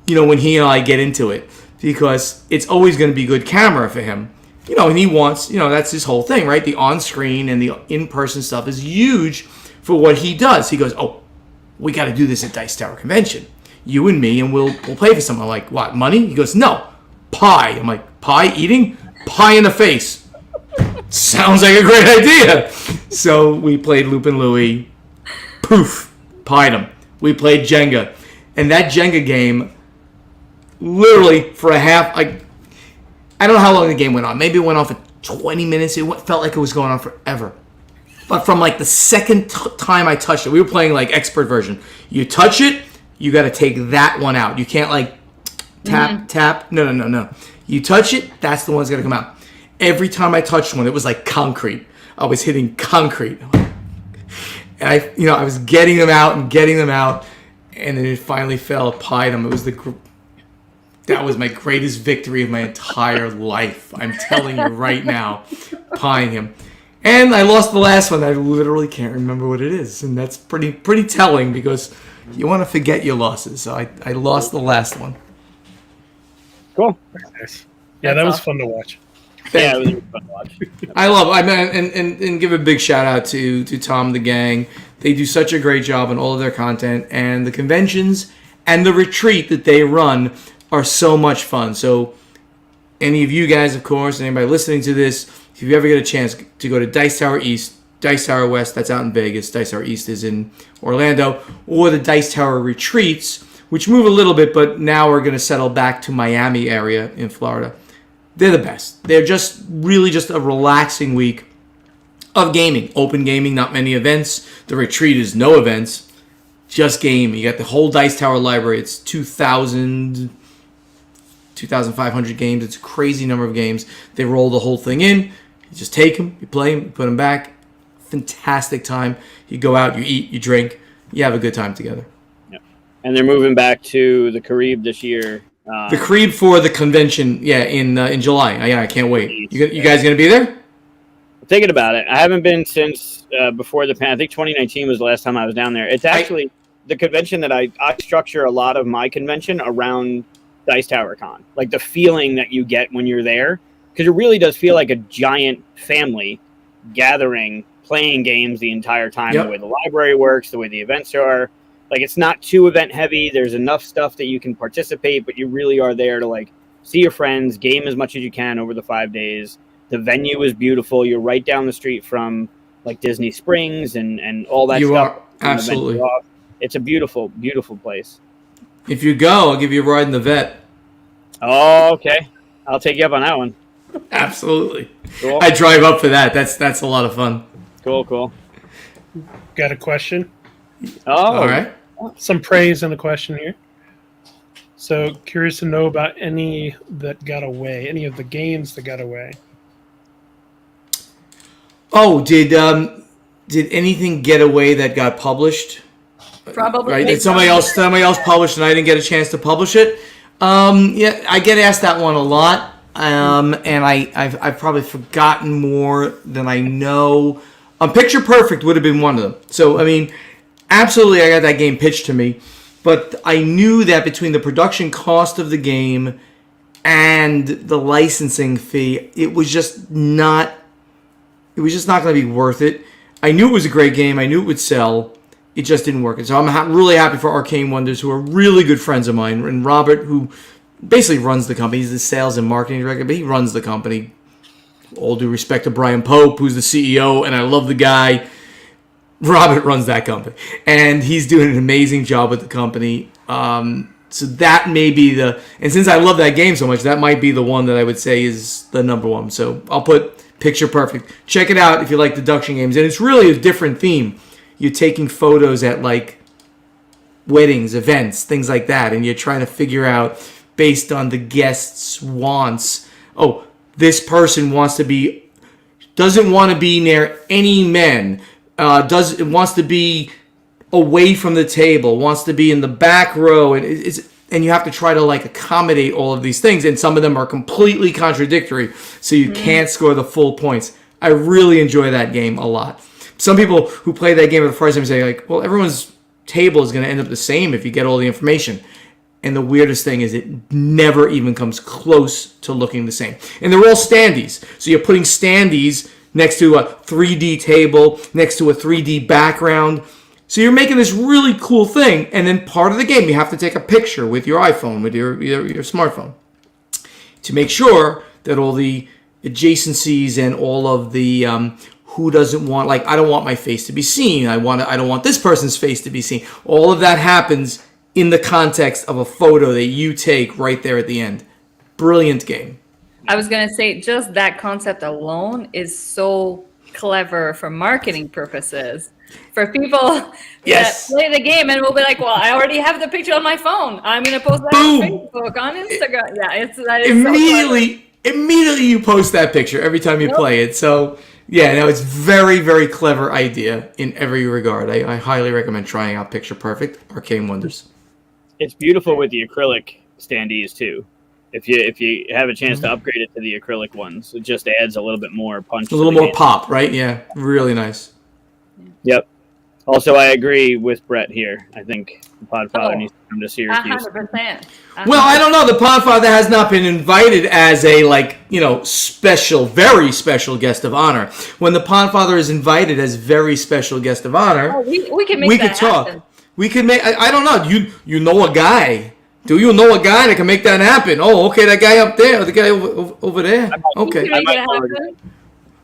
C: when he and I get into it, because it's always going to be good camera for him. And he wants, that's his whole thing, right? The on-screen and the in-person stuff is huge for what he does. He goes, "Oh, we got to do this at Dice Tower Convention. You and me, and we'll play for someone." I'm like, "What, money?" He goes, "No, pie." I'm like, "Pie eating? Pie in the face." Sounds like a great idea. So we played Lupin Louie. Poof, pied him. We played Jenga. And that Jenga game, literally for a half, I don't know how long the game went on. Maybe it went on for 20 minutes. It felt like it was going on forever. But from like the second time I touched it, we were playing like expert version. You touch it, you got to take that one out. You can't like tap. No. You touch it, that's the one that's going to come out. Every time I touched one, it was like concrete. I was hitting concrete. And I was getting them out, and then it finally fell, pied him. It was that was my greatest victory of my entire life. I'm telling you right now, pieing him. And I lost the last one. I literally can't remember what it is, and that's pretty telling, because you want to forget your losses. So I lost the last one.
D: Cool.
A: Nice. Yeah, that was fun to watch.
D: Yeah, it was fun to watch.
C: I love and give a big shout out to Tom and the gang. They do such a great job on all of their content, and the conventions and the retreat that they run are so much fun. So any of you guys, of course, and anybody listening to this, if you ever get a chance to go to Dice Tower East, Dice Tower West, that's out in Vegas, Dice Tower East is in Orlando, or the Dice Tower Retreats, which move a little bit, but now are going to settle back to Miami area in Florida. They're the best. They're just really just a relaxing week of gaming. Open gaming, not many events. The retreat is no events, just game. You got the whole Dice Tower library. It's 2,500 games. It's a crazy number of games. They roll the whole thing in. You just take them, you play them, you put them back. Fantastic time. You go out, you eat, you drink, you have a good time together.
D: Yep. And they're moving back to the Carib this year.
C: The Carib for the convention, in July. I can't wait. You guys going to be there?
D: I'm thinking about it. I haven't been since before the pandemic. I think 2019 was the last time I was down there. It's actually the convention that I structure a lot of my convention around Dice Tower Con. Like the feeling that you get when you're there, because it really does feel like a giant family gathering, playing games the entire time. Yep. The way the library works, the way the events are. Like, it's not too event heavy. There's enough stuff that you can participate, but you really are there to like see your friends, game as much as you can over the 5 days. The venue is beautiful. You're right down the street from like Disney Springs and all that stuff.
C: You are, absolutely.
D: It's a beautiful, beautiful place.
C: If you go, I'll give you a ride in the vet.
D: Oh, okay. I'll take you up on that one.
C: Absolutely.
D: Cool.
C: I drive up for that. That's a lot of fun.
D: Cool.
A: Got a question?
D: Oh,
C: all right.
A: Some praise in the question here. So curious to know about any that got away, any of the games that got away.
C: Oh, did anything get away that got published?
B: Probably.
C: Right? Did somebody else publish and I didn't get a chance to publish it? Yeah, I get asked that one a lot, and I've probably forgotten more than I know. Picture Perfect would have been one of them. So, I mean, absolutely, I got that game pitched to me, but I knew that between the production cost of the game and the licensing fee, it was just not going to be worth it. I knew it was a great game. I knew it would sell. It just didn't work. And so I'm really happy for Arcane Wonders, who are really good friends of mine. And Robert, who basically runs the company. He's the sales and marketing director, but he runs the company. All due respect to Brian Pope, who's the CEO, and I love the guy. Robert runs that company. And he's doing an amazing job with the company. So that may be and since I love that game so much, that might be the one that I would say is the number one. So I'll put Picture Perfect. Check it out if you like deduction games. And it's really a different theme. You're taking photos at like weddings, events, things like that, and you're trying to figure out based on the guest's wants. Oh, this person doesn't want to be near any men. Wants to be away from the table. Wants to be in the back row, and you have to try to like accommodate all of these things, and some of them are completely contradictory, so you can't score the full points. I really enjoy that game a lot. Some people who play that game for the first time say, like, well, everyone's table is going to end up the same if you get all the information. And the weirdest thing is it never even comes close to looking the same. And they're all standees. So you're putting standees next to a 3D table, next to a 3D background. So you're making this really cool thing. And then part of the game, you have to take a picture with your iPhone, with your smartphone, to make sure that all the adjacencies and all of the who doesn't want, like, I don't want my face to be seen. I don't want this person's face to be seen. All of that happens in the context of a photo that you take right there at the end. Brilliant game.
B: I was going to say, just that concept alone is so clever for marketing purposes. For people that play the game and will be like, well, I already have the picture on my phone. I'm going to post that on Facebook, on Instagram. Yeah, that is
C: immediately you post that picture every time you play it. So, yeah, no, it's very, very clever idea in every regard. I highly recommend trying out Picture Perfect, Arcane Wonders.
D: It's beautiful with the acrylic standees too. If you have a chance to upgrade it to the acrylic ones, it just adds a little bit more punch.
C: A little more pop, right? Yeah, really nice.
D: Yep. Also, I agree with Brett here. I think the Podfather needs to come to Syracuse.
B: 100%.
C: Well, I don't know. The Podfather has not been invited as a, special, very special guest of honor. When the Podfather is invited as very special guest of honor,
B: we can make that happen.
C: We can make. I don't know. You know a guy. Do you know a guy that can make that happen? Oh, okay, that guy up there, the guy over there. Okay.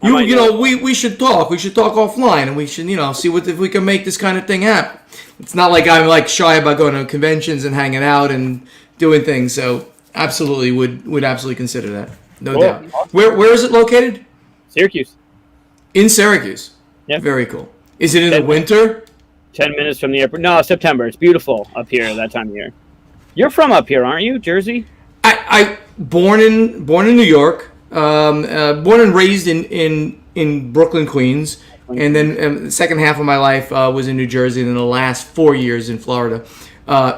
C: We should talk. We should talk offline, and we should, see if we can make this kind of thing happen. It's not like I'm shy about going to conventions and hanging out and doing things. So, absolutely would absolutely consider that, no doubt. Awesome. Where is it located?
D: Syracuse.
C: In Syracuse.
D: Yeah.
C: Very cool. Is it in the winter?
D: 10 minutes from the airport. No, September. It's beautiful up here that time of year. You're from up here, aren't you? Jersey?
C: I born in New York. Born and raised in Brooklyn, Queens, and then the second half of my life was in New Jersey, and then the last 4 years in Florida.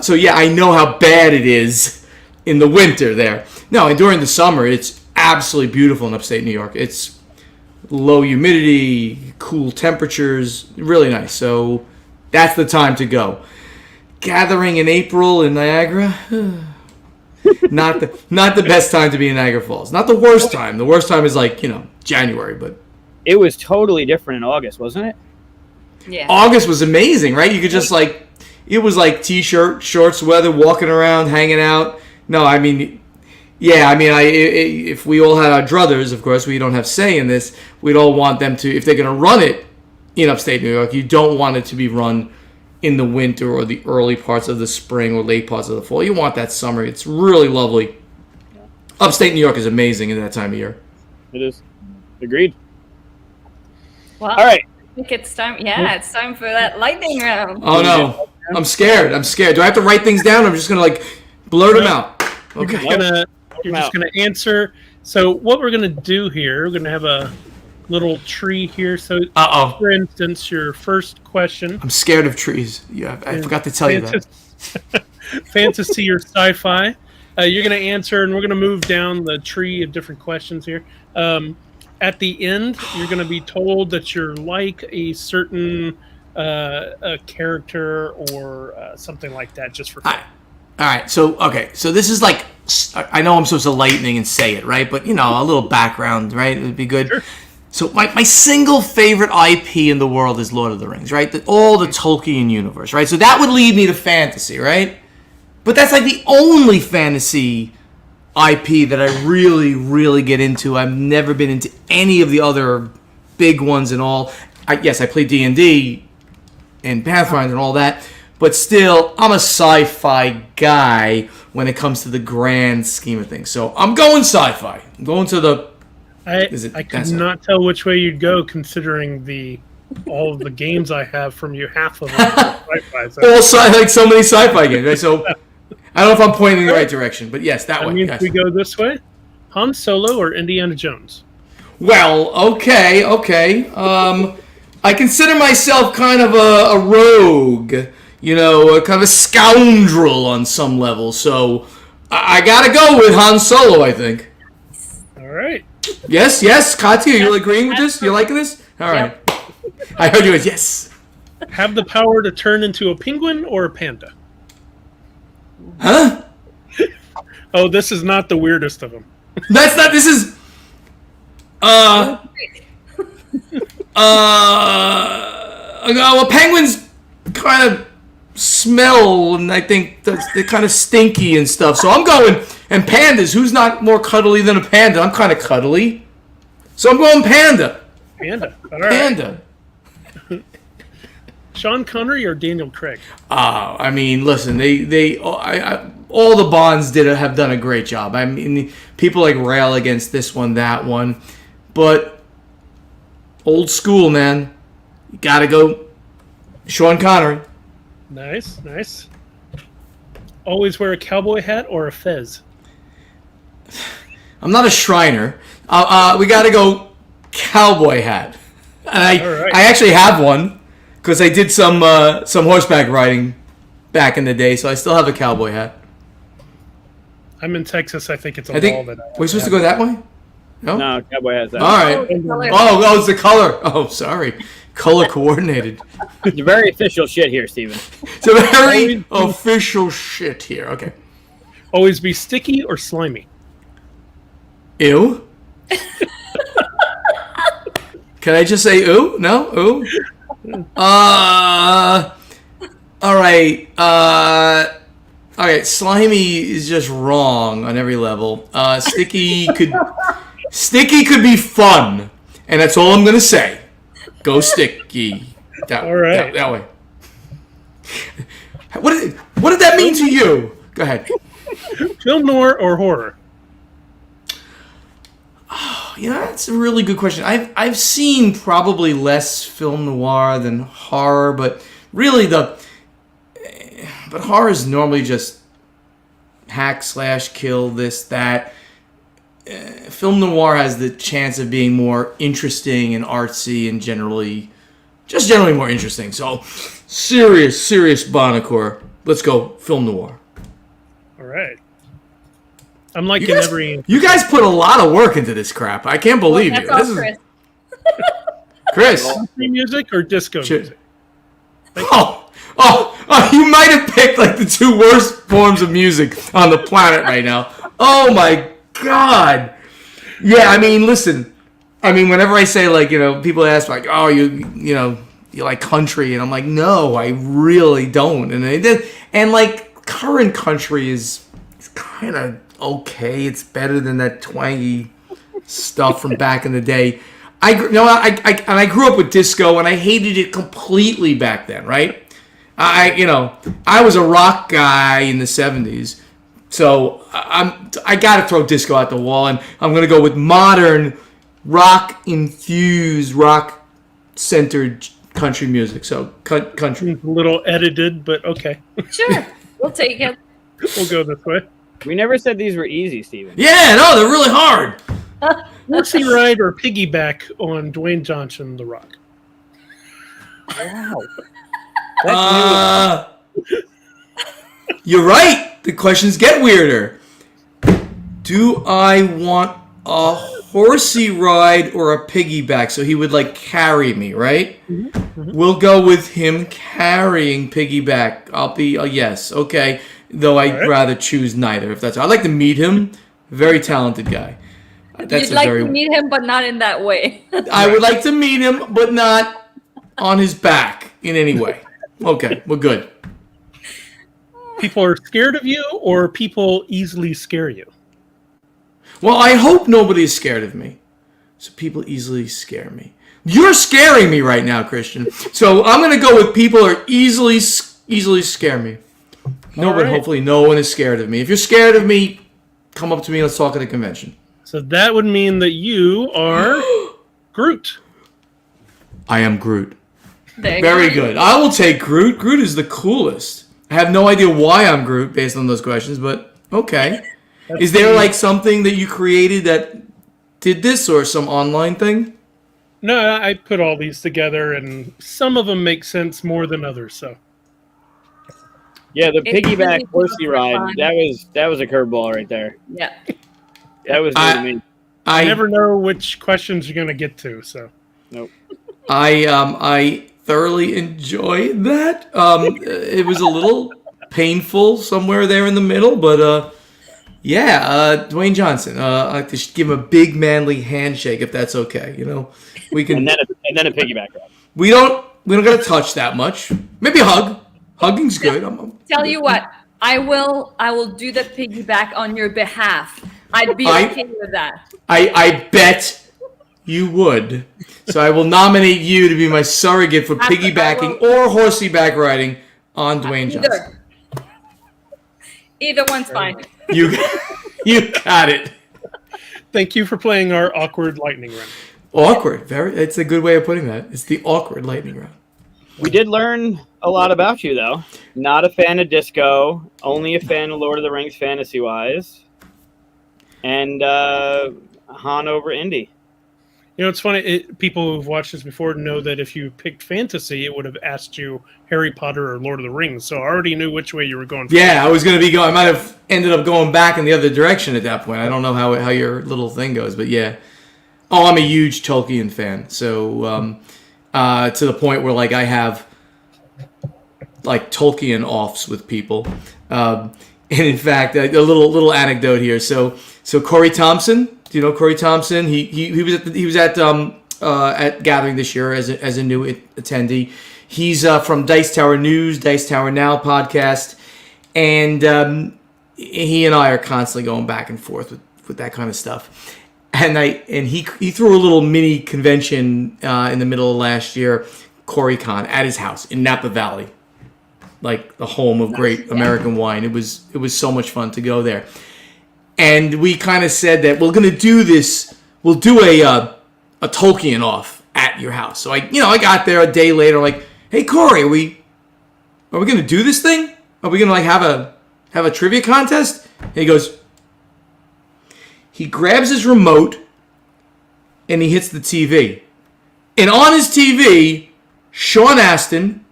C: So yeah, I know how bad it is in the winter there. No, and during the summer, it's absolutely beautiful in upstate New York. It's low humidity, cool temperatures, really nice. So that's the time to go. Gathering in April in Niagara. Not the best time to be in Niagara Falls. Not the worst time. The worst time is January, but
D: it was totally different in August, wasn't it?
B: Yeah.
C: August was amazing, right? You could just it was like t-shirt, shorts weather, walking around, hanging out. No, I mean, yeah, I mean, if we all had our druthers, of course, we don't have say in this. We'd all want them to, if they're going to run it in upstate New York, you don't want it to be run in the winter or the early parts of the spring or late parts of the fall. You want that summer. It's really lovely. Upstate New York is amazing in that time of year.
D: It is. Agreed.
B: Well,
D: all right.
B: I think it's time. Yeah, it's time for that lightning round.
C: Oh, no. I'm scared. Do I have to write things down? I'm just going to blurt them out. Okay.
A: You're just gonna answer. So what we're going to do here, we're going to have a little tree here. So, for instance, your first question.
C: I'm scared of trees. Yeah, I forgot to tell you that.
A: Fantasy or sci-fi. You're going to answer, and we're going to move down the tree of different questions here. At the end, you're going to be told that you're like a certain a character or something like that, just for fun.
C: All right. So this is like, I know I'm supposed to lightning and say it, right? But, a little background, right? It would be good.
A: Sure.
C: So my single favorite IP in the world is Lord of the Rings, right? All the Tolkien universe, right? So that would lead me to fantasy, right? But that's like the only fantasy IP that I really, really get into. I've never been into any of the other big ones and all. Yes, I play D&D and Pathfinder and all that, but still, I'm a sci-fi guy when it comes to the grand scheme of things. So I'm going sci-fi. I'm going to the...
A: I could not tell which way you'd go, considering all of the games I have from you. Half of them are sci-fi.
C: Like so many sci-fi games, right? So I don't know if I'm pointing in the right direction, but yes, that way.
A: Means
C: yes.
A: we go this way. Han Solo or Indiana Jones?
C: Well, okay. I consider myself kind of a rogue, a kind of a scoundrel on some level. So I gotta go with Han Solo, I think.
A: All right.
C: Yes, Katia, you're agreeing with this? You liking this? All right. Yep. I heard you as yes.
A: Have the power to turn into a penguin or a panda?
C: Huh?
A: Oh, this is not the weirdest of them.
C: That's not. This is. Well, penguins kind of smell, and I think they're kind of stinky and stuff. So I'm going. And pandas, who's not more cuddly than a panda? I'm kind of cuddly. So I'm going panda.
A: Panda. All right.
C: Panda.
A: Sean Connery or Daniel Craig?
C: I mean, listen, all the Bonds have done a great job. I mean, people like rail against this one, that one, but old school, man. You gotta go Sean Connery.
A: Nice. Always wear a cowboy hat or a fez?
C: I'm not a Shriner. We gotta go cowboy hat. And I actually have one because I did some horseback riding back in the day, so I still have a cowboy hat.
A: I'm in Texas. I think it's a law that
C: we're supposed to go that way?
D: No, cowboy has that.
C: All right. Oh, it's the color. Oh, sorry. Color coordinated.
D: It's very official shit here, Steven.
C: It's a very official shit here. Okay.
A: Always be sticky or slimy?
C: Ew. Can I just say ooh? No? Ooh? All right. Slimy is just wrong on every level. Sticky could be fun, and that's all I'm gonna say. Go sticky. That way. What did that mean to you? Go ahead.
A: Film noir or horror?
C: That's a really good question. I've seen probably less film noir than horror, but really but horror is normally just hack slash kill, this, that. Film noir has the chance of being more interesting and artsy and generally more interesting. So serious Buonocore. Let's go film noir.
A: All right. I'm liking every.
C: You guys put a lot of work into this crap. I can't believe you.
B: This is
C: Chris.
A: Country music or disco music?
C: Oh, you might have picked like the two worst forms of music on the planet right now. Oh my God. Yeah, I mean, listen. I mean, whenever I say like, people ask like, oh, you like country, and I'm like, no, I really don't. And they did, and like current country is kind of okay. It's better than that twangy stuff from back in the day. I grew up with disco, and I hated it completely back then, right? I was a rock guy in the 70s, so I got to throw disco out the wall, and I'm going to go with modern, rock-infused, rock-centered country music. So country.
A: A little edited, but okay.
B: Sure, we'll take it.
A: We'll go this way.
D: We never said these were easy, Steven.
C: Yeah, no, they're really hard.
A: Horsey ride or piggyback on Dwayne Johnson, The Rock?
D: Wow.
C: You're right. The questions get weirder. Do I want a horsey ride or a piggyback? So he would like carry me, right? We'll go with him carrying piggyback. I'll be a yes. Okay. Though I'd rather choose neither. If that's, I'd like to meet him. Very talented guy.
B: You'd like to meet him, but not in that way.
C: I would like to meet him, but not on his back in any way. Okay, we're good.
A: People are scared of you, or people easily scare you?
C: Well, I hope nobody is scared of me. So people easily scare me. You're scaring me right now, Christian. So I'm going to go with people are easily scare me. Hopefully no one is scared of me. If you're scared of me, come up to me. Let's talk at a convention.
A: So that would mean that you are Groot.
C: I am Groot.
B: Very
C: good. I will take Groot. Groot is the coolest. I have no idea why I'm Groot based on those questions, but okay. Is there like something that you created that did this or some online thing?
A: No, I put all these together, and some of them make sense more than others. So,
D: yeah, the
B: It's
D: piggyback
B: really
D: horsey ride,
B: fun.
D: that was a curveball right there.
B: Yeah.
D: That was new to me.
A: I never know which questions you're going to get to. So,
D: Nope.
C: I thoroughly enjoyed that. It was a little painful somewhere there in the middle, but Dwayne Johnson. I like to give him a big manly handshake if that's okay. You know, we can.
D: And then a piggyback ride.
C: We don't got to touch that much. Maybe a hug. Hugging's good.
B: Tell you what, I will do the piggyback on your behalf. I'd be okay with that.
C: I bet you would. So I will nominate you to be my surrogate for piggybacking or horseyback riding on Dwayne Johnson.
B: Either one's fine.
C: You got it.
A: thank you for playing our awkward lightning round.
C: Awkward. It's a good way of putting that. It's the awkward lightning round.
D: We did learn a lot about you, though. Not a fan of disco, only a fan of Lord of the Rings fantasy-wise, and Han over Indy.
A: You know, it's funny. People who've watched this before know that if you picked fantasy, it would have asked you Harry Potter or Lord of the Rings. So I already knew which way you were going.
C: Yeah, I was going to be going. I might have ended up going back in the other direction at that point. I don't know how your little thing goes, but yeah. Oh, I'm a huge Tolkien fan. So to the point where like I have like Tolkien offs with people. And in fact, a little anecdote here. So Corey Thompson. Do you know Corey Thompson? He was at Gathering this year as a new attendee. He's from Dice Tower News, Dice Tower Now podcast, and he and I are constantly going back and forth with that kind of stuff. And he threw a little mini convention in the middle of last year, CoreyCon, at his house in Napa Valley, like the home of great American wine. It was so much fun to go there. And we kind of said that we're going to do this. We'll do a Tolkien off at your house. So I got there a day later, like, hey Corey, are we going to do this thing? Are we going to like have a trivia contest? And he goes. He grabs his remote and he hits the TV. And on his TV, Sean Astin,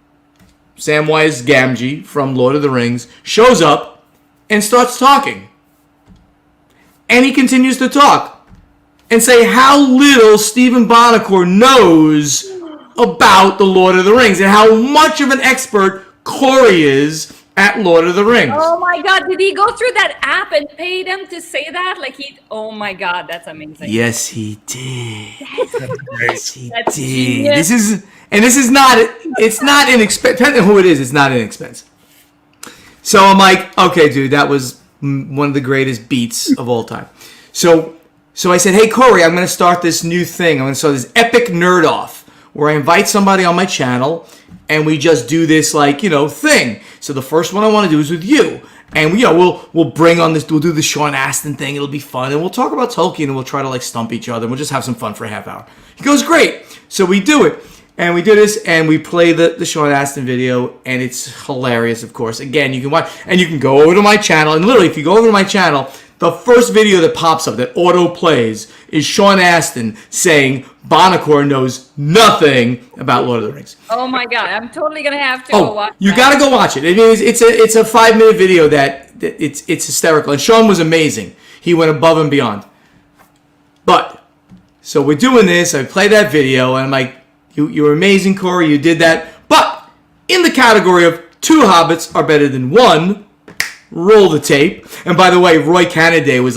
C: Samwise Gamgee from Lord of the Rings, shows up and starts talking. And he continues to talk and say how little Stephen Buonocore knows about the Lord of the Rings and how much of an expert Corey is at Lord of the Rings.
B: Oh my God! Did he go through that app and pay them to say that? Oh my God, that's amazing.
C: Yes, he did. Yes, he did.
B: Genius.
C: This is not. It's not inexpensive. Depending on who it is, it's not inexpensive. So I'm like, okay, dude, that was one of the greatest beats of all time. So I said, hey, Corey, I'm going to start this new thing. I'm going to start this epic nerd off where I invite somebody on my channel and we just do this thing. So the first one I want to do is with you. And we'll bring on this, we'll do the Sean Astin thing. It'll be fun. And we'll talk about Tolkien and we'll try to stump each other. And we'll just have some fun for a half hour. He goes, great. So we do it. And we do this, and we play the Sean Astin video, and it's hilarious, of course. Again, you can watch, and you can go over to my channel, and literally, if you go over to my channel, The first video that pops up, that auto plays, is Sean Astin saying Buonocore knows nothing about Lord of the Rings.
B: Oh my god, I'm totally gonna have to go watch
C: you
B: that.
C: gotta go watch it. It's a 5-minute video that it's hysterical. And Sean was amazing. He went above and beyond. But, so we're doing this, I play that video, and I'm like, you're amazing, Corey, you did that. But, in the category of 2 hobbits are better than 1, roll the tape. And by the way, Roy Canaday was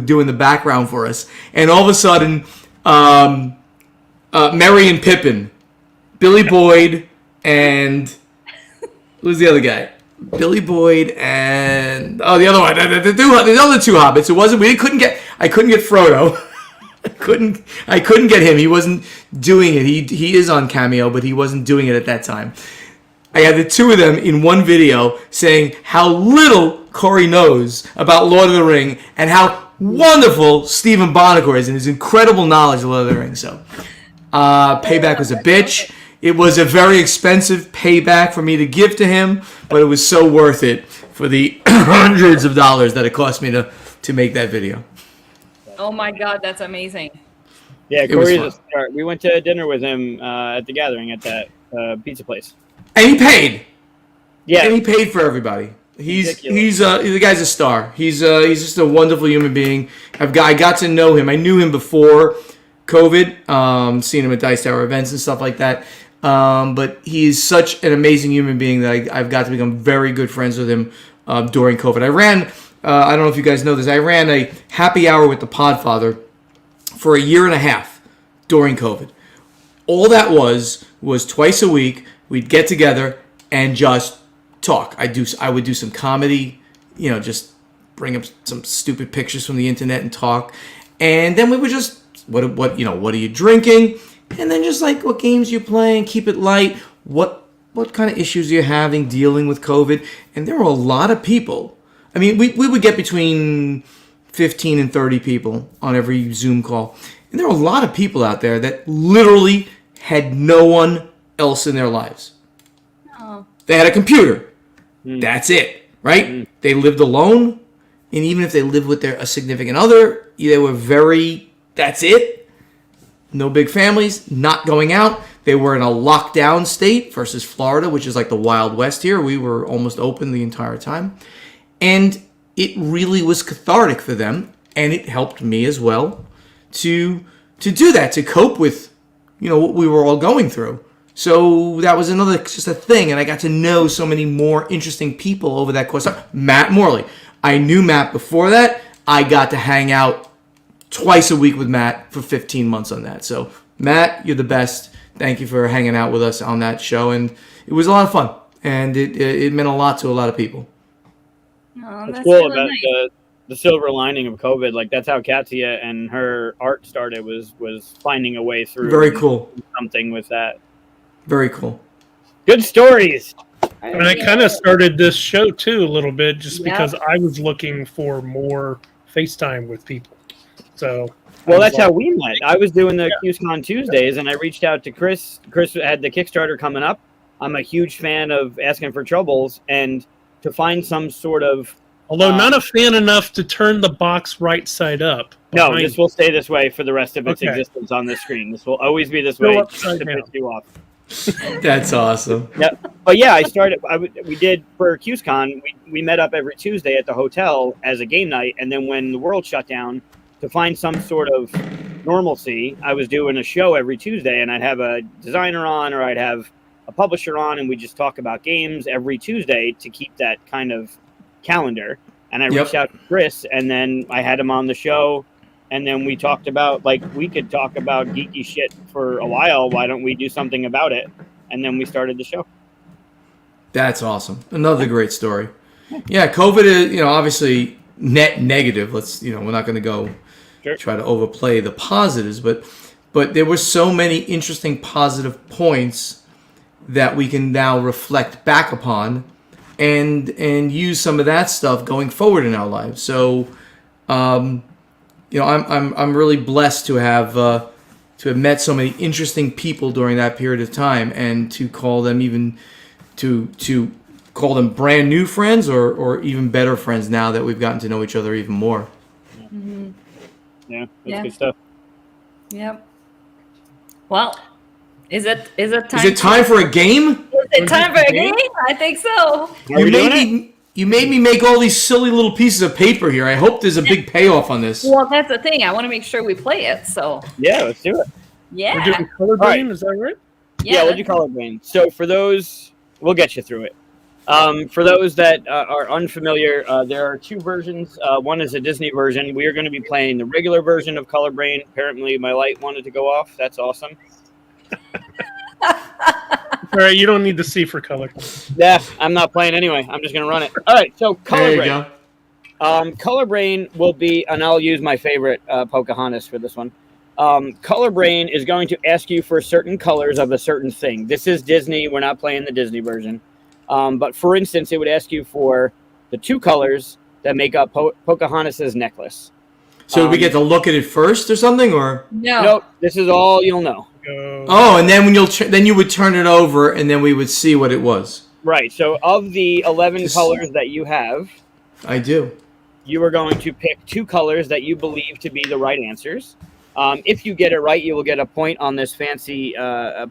C: doing the background for us. And all of a sudden, Merry and Pippin, Billy Boyd, and who's the other guy? Billy Boyd and the other one, the other 2 hobbits. I couldn't get Frodo. I couldn't get him. He wasn't doing it. He is on Cameo, but he wasn't doing it at that time. I had the 2 of them in one video saying how little Corey knows about Lord of the Ring and how wonderful Stephen Buonocore is and his incredible knowledge of Lord of the Ring. So, payback was a bitch. It was a very expensive payback for me to give to him, but it was so worth it for the hundreds of dollars that it cost me to make that video.
B: Oh my god, that's amazing.
D: Yeah, Corey's a star. We went to dinner with him at the gathering at that pizza place.
C: And he paid.
D: Yeah.
C: And he paid for everybody. The guy's a star. He's just a wonderful human being. I got to know him. I knew him before COVID. Seen him at Dice Tower events and stuff like that. But he's such an amazing human being that I've got to become very good friends with him during COVID. I don't know if you guys know this. I ran a happy hour with the Podfather for a year and a half during COVID. All that was twice a week. We'd get together and just talk. I would do some comedy, just bring up some stupid pictures from the internet and talk. And then we would just, what are you drinking? And then just what games you playing, keep it light. What kind of issues are you having dealing with COVID? And there were a lot of people. I mean, we would get between 15 and 30 people on every Zoom call. And there were a lot of people out there that literally had no one else in their lives.
B: Oh.
C: They had a computer. That's it, right? They lived alone. And even if they lived with a significant other, they were that's it. No big families, not going out. They were in a lockdown state versus Florida, which is like the Wild West here. We were almost open the entire time. And it really was cathartic for them. And it helped me as well to do that, to cope with, what we were all going through. So that was just a thing. And I got to know so many more interesting people over that course. Matt Morley. I knew Matt before that. I got to hang out twice a week with Matt for 15 months on that. So, Matt, you're the best. Thank you for hanging out with us on that show. And it was a lot of fun. And it meant a lot to a lot of people.
B: Oh,
D: What's
B: that's
D: cool
B: really
D: about
B: nice.
D: the silver lining of COVID, that's how Katia and her art started, was finding a way through.
C: Very cool.
D: Something with that.
C: Very cool.
D: Good stories.
A: And I kind of started this show too a little bit just because I was looking for more FaceTime with people. So,
D: well, that's how we met. I was doing the QSCon Tuesdays, and I reached out to Chris. Chris had the Kickstarter coming up. I'm a huge fan of Asking for Troubles, and to find some sort of...
A: Although not a fan enough to turn the box right side up.
D: No, this will stay this way for the rest of its existence on the screen. This will always be this way to piss you off.
C: That's awesome.
D: Yeah, but yeah, I started. We did for QSCon. We met up every Tuesday at the hotel as a game night, and then when the world shut down, to find some sort of normalcy, I was doing a show every Tuesday, and I'd have a designer on, or I'd have a publisher on, and we just talk about games every Tuesday to keep that kind of calendar. And I reached out to Chris, and then I had him on the show. And then we talked about, we could talk about geeky shit for a while. Why don't we do something about it? And then we started the show.
C: That's awesome. Another great story. Yeah, COVID is, obviously net negative. We're not going to go try to overplay the positives, but there were so many interesting positive points that we can now reflect back upon and use some of that stuff going forward in our lives. So, I'm really blessed to have met so many interesting people during that period of time, and to call them brand new friends or even better friends now that we've gotten to know each other even more.
D: Yeah, that's
B: Yeah.
D: good stuff.
B: Yep. Well, is it time?
C: Is it time for a game?
B: Is it time for a game? I think so.
D: Are we doing it?
C: You made me make all these silly little pieces of paper here. I hope there's a big payoff on this.
B: Well, that's the thing. I want to make sure we play it. So
D: Yeah, let's do it.
B: yeah,
A: We're doing color
D: All right.
A: brain, is that right?
D: Yeah, we'll do color brain. So for those, we'll get you through it. For those that are unfamiliar, there are two versions. One is a Disney version. We are going to be playing the regular version of Color Brain. Apparently, my light wanted to go off. That's awesome.
A: All right, you don't need to see for color.
D: Yeah, I'm not playing anyway. I'm just going to run it. All right, so Color
C: There you
D: Brain.
C: go.
D: Color Brain will be, and I'll use my favorite Pocahontas for this one. Color Brain is going to ask you for certain colors of a certain thing. This is Disney. We're not playing the Disney version. But for instance, it would ask you for the two colors that make up Pocahontas's necklace.
C: So we get to look at it first or something, or?
B: no.
D: Nope, this is all you'll know.
C: Oh, and then when then you would turn it over, and then we would see what it was.
D: Right. So of the 11 colors that you have,
C: I do.
D: you are going to pick two colors that you believe to be the right answers. If you get it right, you will get a point on this fancy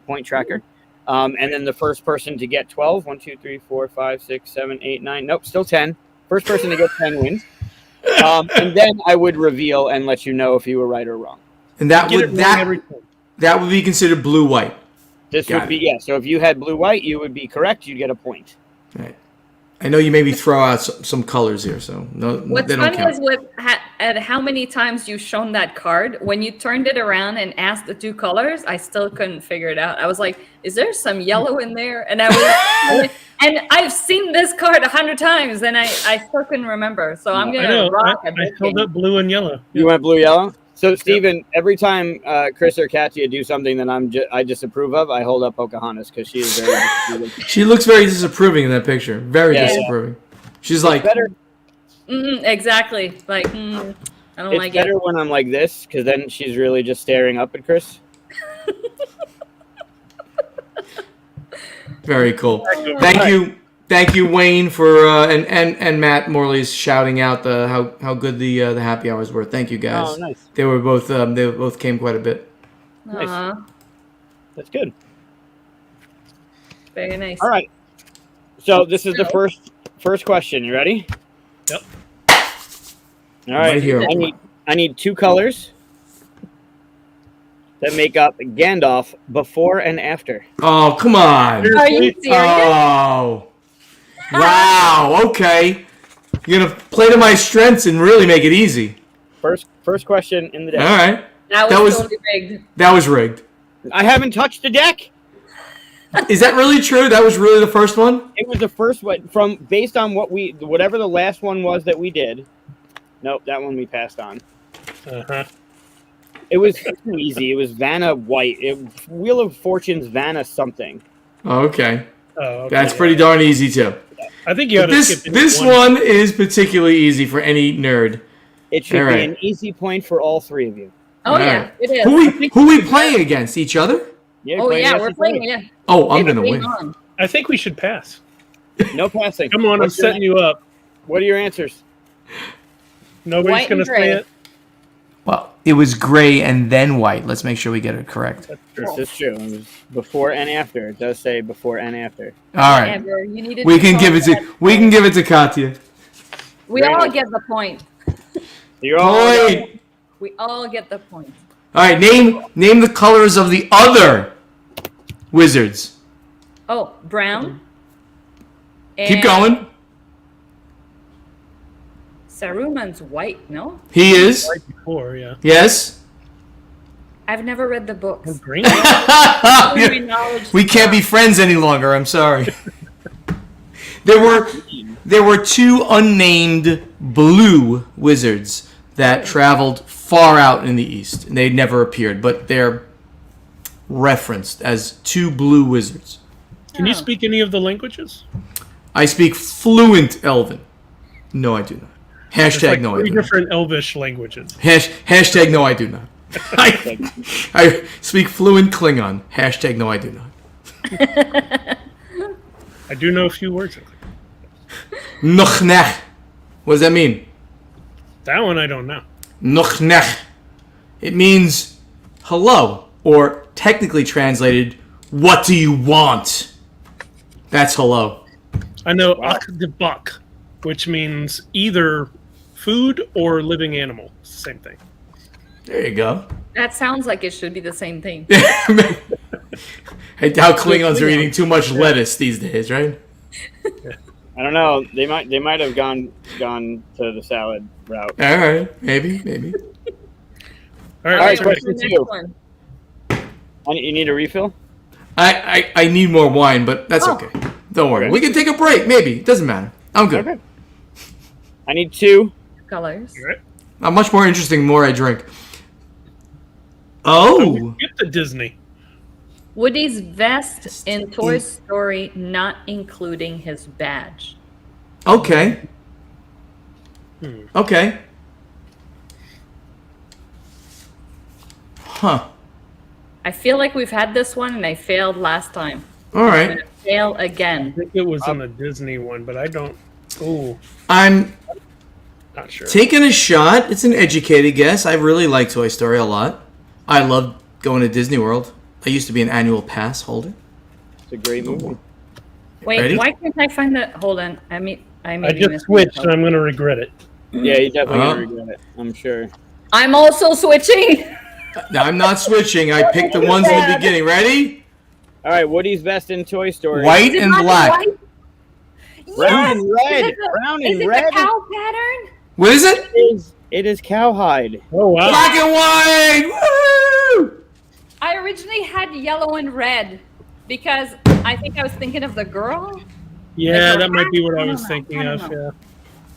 D: point tracker. And then the first person to get 12, 1, 2, 3, 4, 5, 6, 7, 8, 9. Nope, still 10. First person to get 10 wins. And then I would reveal and let you know if you were right or wrong.
C: And that
A: Get it
C: would
A: wrong every time.
C: that would be considered blue-white.
D: This
C: Got
D: would be, yeah. So if you had blue-white, you would be correct. You'd get a point.
C: Right. I know you maybe throw out some colors here, so no,
B: What's
C: they don't
B: funny
C: count.
B: is at how many times you've shown that card. When you turned it around and asked the two colors, I still couldn't figure it out. I was like, "Is there some yellow in there?" And I was, and I've seen this card 100 times, and I still couldn't remember. So I'm
A: I
B: gonna
A: know.
B: rock
A: I
B: at this
A: held
B: game.
A: up blue and yellow.
D: You went blue-yellow? So, Steven, every time Chris or Katia do something that I disapprove of, I hold up Pocahontas because she is very disapproving.
C: She looks very disapproving in that picture. Very
D: Yeah.
C: disapproving. She's like,
D: Better.
B: Exactly. Like, I don't
D: It's
B: like
D: better
B: it.
D: when I'm like this, because then she's really just staring up at Chris.
C: very cool. Thank you, Wayne, for and Matt Morley's shouting out how good the happy hours were. Thank you guys.
D: Oh, nice.
C: They both came quite a bit.
D: Nice.
B: Aw,
D: That's good.
B: very nice.
D: All right. So this is the first question. You ready?
A: Yep.
D: All right.
C: Right here.
D: I need two colors that make up Gandalf before and after.
C: Oh, come on.
B: Are you serious?
C: Oh. Wow. Okay. You're gonna play to my strengths and really make it easy.
D: First question in the deck.
C: All right.
B: That was totally rigged.
C: That was rigged.
D: I haven't touched the deck.
C: Is that really true? That was really the first one?
D: It was the first one based on whatever the last one was that we did. Nope, that one we passed on.
A: Uh-huh.
D: It was too easy. It was Vanna White. Wheel of Fortune's Vanna something.
C: Oh, okay.
A: Oh, okay.
C: That's pretty darn easy too.
A: I think you had to skip
C: This one is particularly easy for any nerd.
D: It should
C: All
D: be
C: right.
D: an easy point for all three of you.
B: Oh
C: All
B: yeah,
C: right.
B: it is.
C: Who we playing against? Each other?
D: Yeah,
B: Oh
D: play
B: yeah,
D: against
B: we're
D: each
B: playing.
D: other.
B: Yeah.
C: Oh, I'm
B: It's
C: gonna
B: being
C: win.
B: on.
A: I think we should pass.
D: No passing.
A: Come on, I'm
D: What's your
A: setting you up.
D: What are your answers?
A: Nobody's
B: White
A: going
B: and
A: to say
B: gray.
A: it.
C: Well, it was gray and then white. Let's make sure we get it correct.
D: This is true. It was before and after. It does say before and after.
C: All right.
B: Amber, you needed
C: We
B: to
C: can
B: call
C: give it
B: that.
C: to Katia.
B: We all get the point.
D: You're all
C: Point.
B: We all get the point.
C: All right, name the colors of the other wizards.
B: Oh, brown.
C: Keep
B: And
C: going.
B: Saruman's white. No,
C: He is.
A: Right before, yeah.
C: Yes.
B: I've never read the books.
A: Green?
B: My knowledge-
C: We can't be friends any longer. I'm sorry. There were two unnamed blue wizards that traveled far out in the east, and they never appeared, but they're referenced as two blue wizards.
A: Can you
B: Oh.
A: speak any of the languages?
C: I speak fluent Elven. No, I do not.
A: There's
C: Hashtag
A: like
C: no, I
A: three
C: do not.
A: different Elvish languages.
C: Hashtag no, I do not. I speak fluent Klingon. Hashtag no, I do not.
A: I do know a few words.
C: Nochnech. What does that mean?
A: That one I don't know.
C: Nuchnech. It means hello, or technically translated, what do you want? That's hello.
A: I know Ak de Bak, which means either food or living animal. It's the same thing.
C: There you go.
B: That sounds like it should be the same thing.
C: I doubt Klingons are eating too much lettuce these days, right?
D: I don't know. They might have gone to the salad route.
C: All right, maybe.
A: All
D: All right,
A: right,
D: question
B: Next
D: 2.
B: one.
D: You need a refill?
C: I need more wine, but that's okay. Don't worry.
D: Okay.
C: We can take a break, maybe. It doesn't matter. I'm good.
D: Okay. I need 2.
B: Colors.
A: All right.
C: I'm much more interesting the more I drink. Oh.
A: Get the Disney.
B: Woody's vest in Toy Story, not including his badge.
C: Okay. Okay. Huh.
B: I feel like we've had this one and I failed last time.
C: All
B: I'm
C: right.
B: gonna fail
A: I
B: again.
A: think it was on the Disney one, but I don't. Oh,
C: I'm
A: not sure.
C: taking a shot. It's an educated guess. I really like Toy Story a lot. I love going to Disney World. I used to be an annual pass holder.
D: It's a great movie.
B: Wait,
C: Ready?
B: why can't I find that? Hold on. I
A: I just switched, and I'm going to regret it.
D: Yeah, you definitely
C: Uh-huh.
D: gonna regret it. I'm sure.
B: I'm also switching.
C: Now, I'm not switching. I picked the ones in the beginning. Ready?
D: All right, Woody's vest in Toy Story.
C: White
B: Is it
C: and
B: not the
C: black.
B: white?
D: Brown and red.
B: Is it the-
D: Brown
B: Is
D: and
B: it
D: red.
B: the cow pattern?
C: What is it?
D: It is cowhide.
A: Oh, wow.
C: Black and white. Woo!
B: I originally had yellow and red because I think I was thinking of the girl.
A: Yeah,
B: Like,
A: that might be what
B: I
A: I
B: don't
A: was
B: know.
A: thinking
B: I don't
A: of.
B: know.
A: Yeah.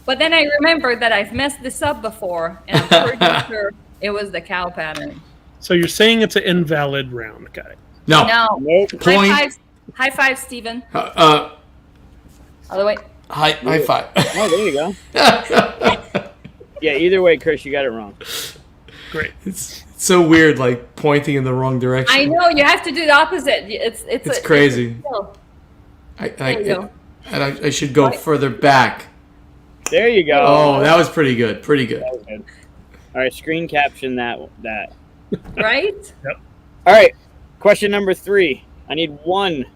B: But then I remembered that I've messed this up before, and I'm pretty sure it was the cow pattern.
A: So you're saying it's an invalid round, guy?
C: No.
B: No.
D: Nope.
C: Point.
B: High five, Steven. Other way.
C: High five.
D: Oh, there you go. Yeah, either way, Chris, you got it wrong.
A: Great.
C: It's so weird, like pointing in the wrong direction.
B: I know you have to do the opposite. It's
C: crazy.
B: It's a skill.
C: I
B: you go.
C: I should go further back.
D: There you go.
C: Oh, that was pretty good. Pretty good.
D: That was good. All right, screen caption that.
B: Right?
D: All right, question number 3. I need one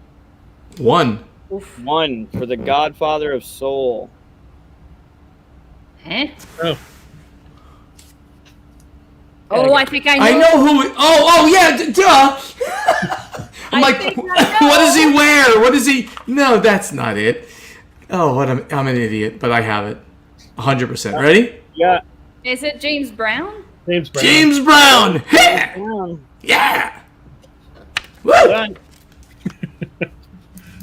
B: Oof.
D: for the Godfather of Soul.
B: Huh?
A: Oh,
B: Oh, I think I know.
C: I know who. Oh, yeah, duh. I'm
B: I
C: like,
B: think I know.
C: what does he wear? What is he? No, that's not it. Oh, I'm an idiot, but I have it. 100%. Ready?
D: Yeah.
B: Is it James Brown?
A: James Brown.
C: James Brown. Yeah.
D: Down.
C: Yeah. Woo.
D: Done.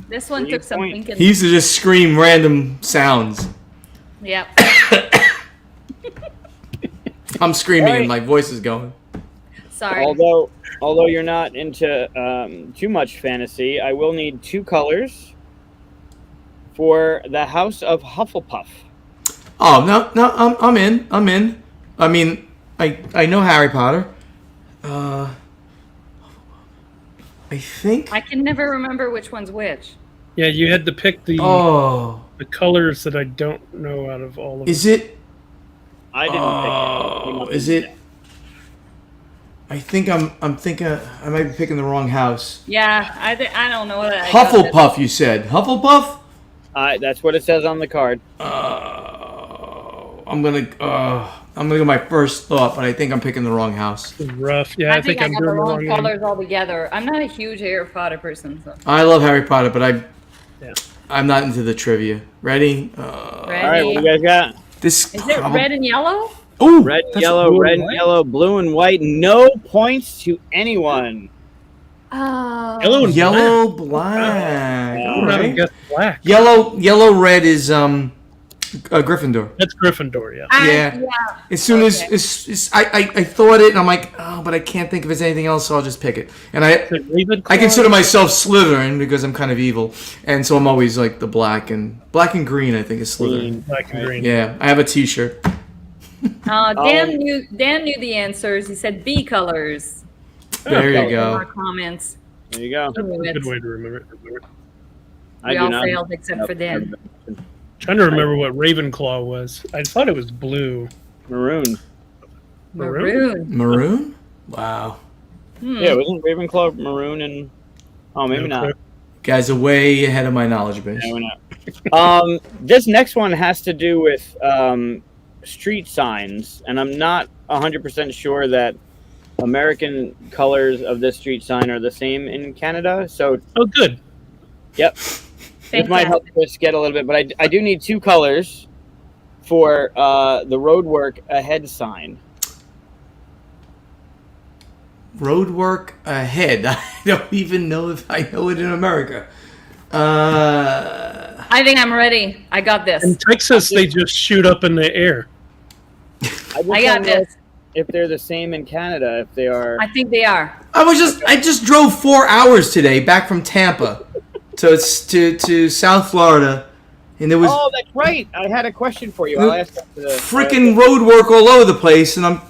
B: This one
D: Three
B: took some
D: point.
B: thinking.
C: He used to just scream random sounds.
B: Yeah.
C: I'm screaming
D: All right.
C: and my voice is going.
B: Sorry.
D: Although you're not into too much fantasy, I will need 2 colors for the House of Hufflepuff.
C: Oh no, I'm in. I mean, I know Harry Potter. I think.
B: I can never remember which one's which.
A: Yeah, you had to pick the colors that I don't know out of all of them.
C: Is it?
D: I didn't pick it. You must
C: Is
D: have
C: it? I think I'm thinking I might be picking the wrong house.
B: Yeah, I don't know what I got
C: Hufflepuff, you said. Hufflepuff?
D: That's what it says on the card.
C: I'm gonna go my first thought, but I think I'm picking the wrong house.
A: It's rough. Yeah,
B: I think I
A: I'm
B: got the
A: doing the
B: wrong
A: wrong one.
B: colors altogether. I'm not a huge Harry Potter person. So.
C: I love Harry Potter, but
A: Yeah.
C: I'm not into the trivia. Ready?
B: Ready?
D: All right, what do you guys got?
C: This
B: Is it red and yellow?
C: Oh,
D: Red,
C: that's
D: yellow,
A: blue
D: red,
A: and white?
D: yellow, blue and white. No points to anyone.
B: Oh.
A: Yellow and
C: yellow, black.
A: I
C: All
A: don't know how to
C: right.
A: guess black.
C: Yellow, red is Gryffindor.
A: That's Gryffindor, yeah.
C: Yeah.
B: Yeah.
C: As soon
B: Okay.
C: as I thought it, and I'm like, oh, but I can't think if it's anything else, so I'll just pick it. And I
A: Ravenclaw?
C: consider myself Slytherin because I'm kind of evil, and so I'm always like the black and green. I think is Slytherin.
A: Black and green.
C: Yeah, I have a T-shirt.
B: Dan knew the answers. He said B colors.
C: There you
B: More
C: go.
B: comments.
D: There you go.
A: That's a good way to remember it.
B: We
D: do
B: all
D: not-
B: failed except for Dan.
A: Trying to remember what Ravenclaw was. I thought it was blue.
D: Maroon.
B: Maroon.
C: Maroon? Wow.
D: Yeah, wasn't Ravenclaw maroon and... Oh, maybe
A: No
D: not.
A: clue.
C: Guys are way ahead of my knowledge base.
D: No, we're not. This next one has to do with street signs, and I'm not 100% sure that American colors of this street sign are the same in Canada. So,
A: Oh, good.
D: yep, this might help us get a little bit, but I do need 2 colors for the roadwork ahead sign.
C: Roadwork ahead. I don't even know if I know it in America.
B: I think I'm ready. I got this.
A: In Texas, they just shoot up in the air.
B: I got this.
D: If they're the same in Canada, if they are...
B: I think they are.
C: I just drove 4 hours today back from Tampa to South Florida, and there was
D: Oh, that's right. I had a question for you. I'll ask that to the...
C: freaking road work all over the place, and I'm...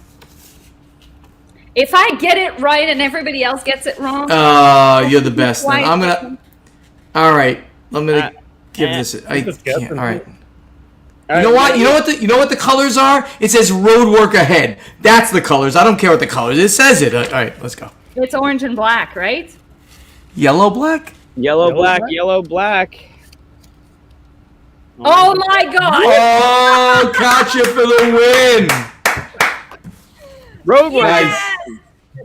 B: If I get it right and everybody else gets it wrong,
C: you're the best. Then. I'm gonna... All right, I'm gonna give this... I
A: Just
C: can't...
A: guessing.
C: All right. You know what? You know what the colors are? It says road work ahead. That's the colors. I don't care what the colors. It says it. All right, let's go.
B: it's orange and black, right?
C: Yellow, black.
D: Yellow, black.
B: Oh my god!
C: Oh, Katia for the win.
D: Roadwork.
B: Yes!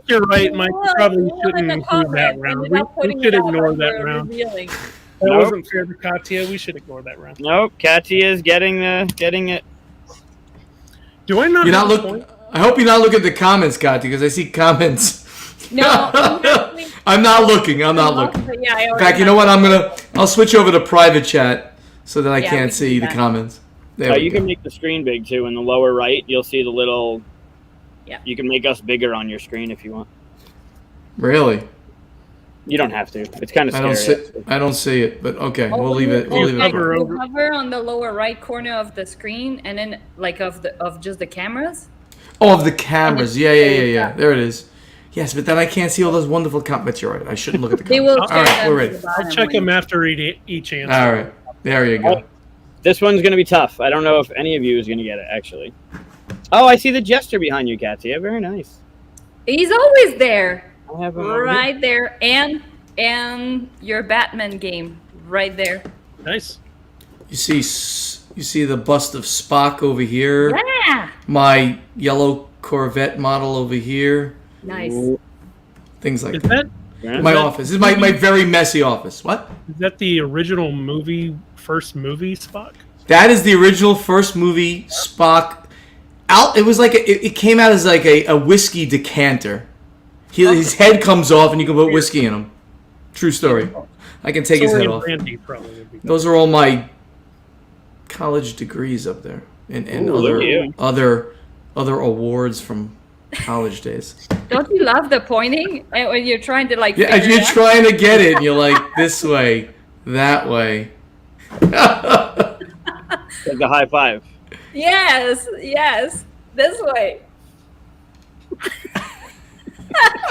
A: You're right, Mike. You probably
B: Well, in
A: shouldn't
B: the
A: include that
B: comments,
A: round.
B: ended up
A: We
B: putting
A: should
B: it out
A: ignore
B: when
A: that
B: we were
A: round.
B: revealing.
A: That
D: Nope.
A: wasn't fair to Katia. We should ignore that round.
D: Nope, Katia's getting it.
A: Do I not?
C: You're not
A: have a
C: look.
A: point?
C: I hope you're not looking at the comments, Katia, because I see comments.
B: No,
C: I'm not looking. I'm not looking.
B: Yeah,
C: In fact, you know what? I'll switch over to private chat so that I
B: Yeah, we
C: can't
B: can
C: see
B: do
C: the
B: that.
C: comments. There we
D: You
C: go.
D: can make the screen big too. In the lower right, you'll see the little.
B: Yeah.
D: You can make us bigger on your screen if you want.
C: Really?
D: You don't have to. It's kind of
C: I
D: scary.
C: don't see. I don't see it, but okay,
B: Oh,
C: we'll leave it. We'll leave it.
A: hover
C: blank.
A: over.
B: hover on the lower right corner of the screen, and then like of just the cameras.
C: Oh, of the cameras. Yeah.
B: Yeah.
C: There it is. Yes, but then I can't see all those wonderful comments. You're right. I shouldn't look at the
B: They
C: comments.
B: will.
C: All
B: share
C: right,
B: them
C: we're
B: to
C: ready.
B: the bottom
A: I'll check
B: when-
A: them after each answer.
C: All right, there you go.
D: This one's gonna be tough. I don't know if any of you is gonna get it actually. Oh, I see the jester behind you, Katia. Very nice.
B: He's always there,
D: I have him over here.
B: right there, and your Batman game right there.
A: Nice.
C: You see the bust of Spock over here.
B: Yeah,
C: My yellow Corvette model over here.
B: nice.
C: Things like
A: Is
C: that.
A: that
C: My
A: that-
C: office. This is my very messy office. What?
A: the original first movie Spock?
C: That is the original first movie Spock. It was like it came out as like a whiskey decanter. His head comes off and you can put whiskey in him. True story. I can take his
A: Sorry,
C: head
A: and
C: off.
A: Brandy probably would be.
C: Those are all my college degrees up there, and
D: Ooh, look at you.
C: other awards from college days.
B: Don't you love the pointing and when you're trying to like?
C: Yeah,
B: figure
C: you're
B: it out?
C: trying to get it, and you're like this way, that way.
D: Like the high five.
B: Yes, this way.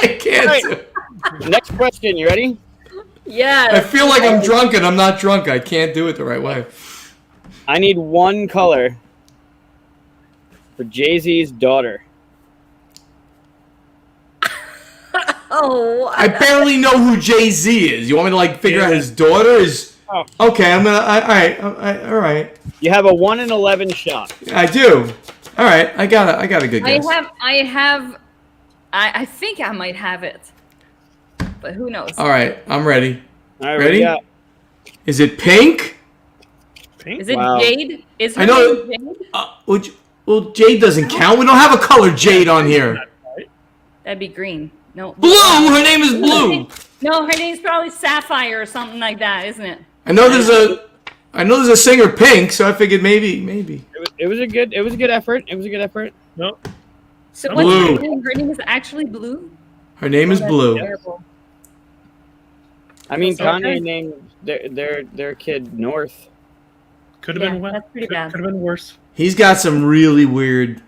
C: I can't.
D: Right.
C: do it.
D: Next question. You ready?
B: Yes.
C: I feel like I'm drunk, and I'm not drunk. I can't do it the right way.
D: I need one color for Jay-Z's daughter.
B: Oh,
C: I barely know who Jay-Z is. You want me to like figure out his daughter?
D: Oh.
C: Okay, I'm gonna. All right.
D: You have a 1 in 11 shot.
C: I do. All right, I got a good guess.
B: I think I might have it, but who knows?
C: All right, I'm ready.
D: All right,
C: Ready?
D: Yeah.
C: Is it pink?
A: Pink?
B: Is it
D: Wow.
B: Jade? Is her
C: I know-
B: name Jade?
C: Well, jade doesn't count. We don't have a color jade on here.
B: That'd be green. No.
C: Blue. Her name is Blue.
B: No, her name's probably Sapphire or something like that, isn't it?
C: I know there's a singer Pink, so I figured maybe.
D: It was a good effort. It was a good effort.
A: No.
B: So
A: Blue.
B: what's her name? Her name is actually Blue.
C: Her name is
B: That's
C: Blue.
B: terrible.
D: I mean,
B: Okay.
D: Kanye named their kid North.
A: Could have
B: Yeah,
A: been
B: that's pretty bad.
A: Could have been worse.
C: He's got some really weird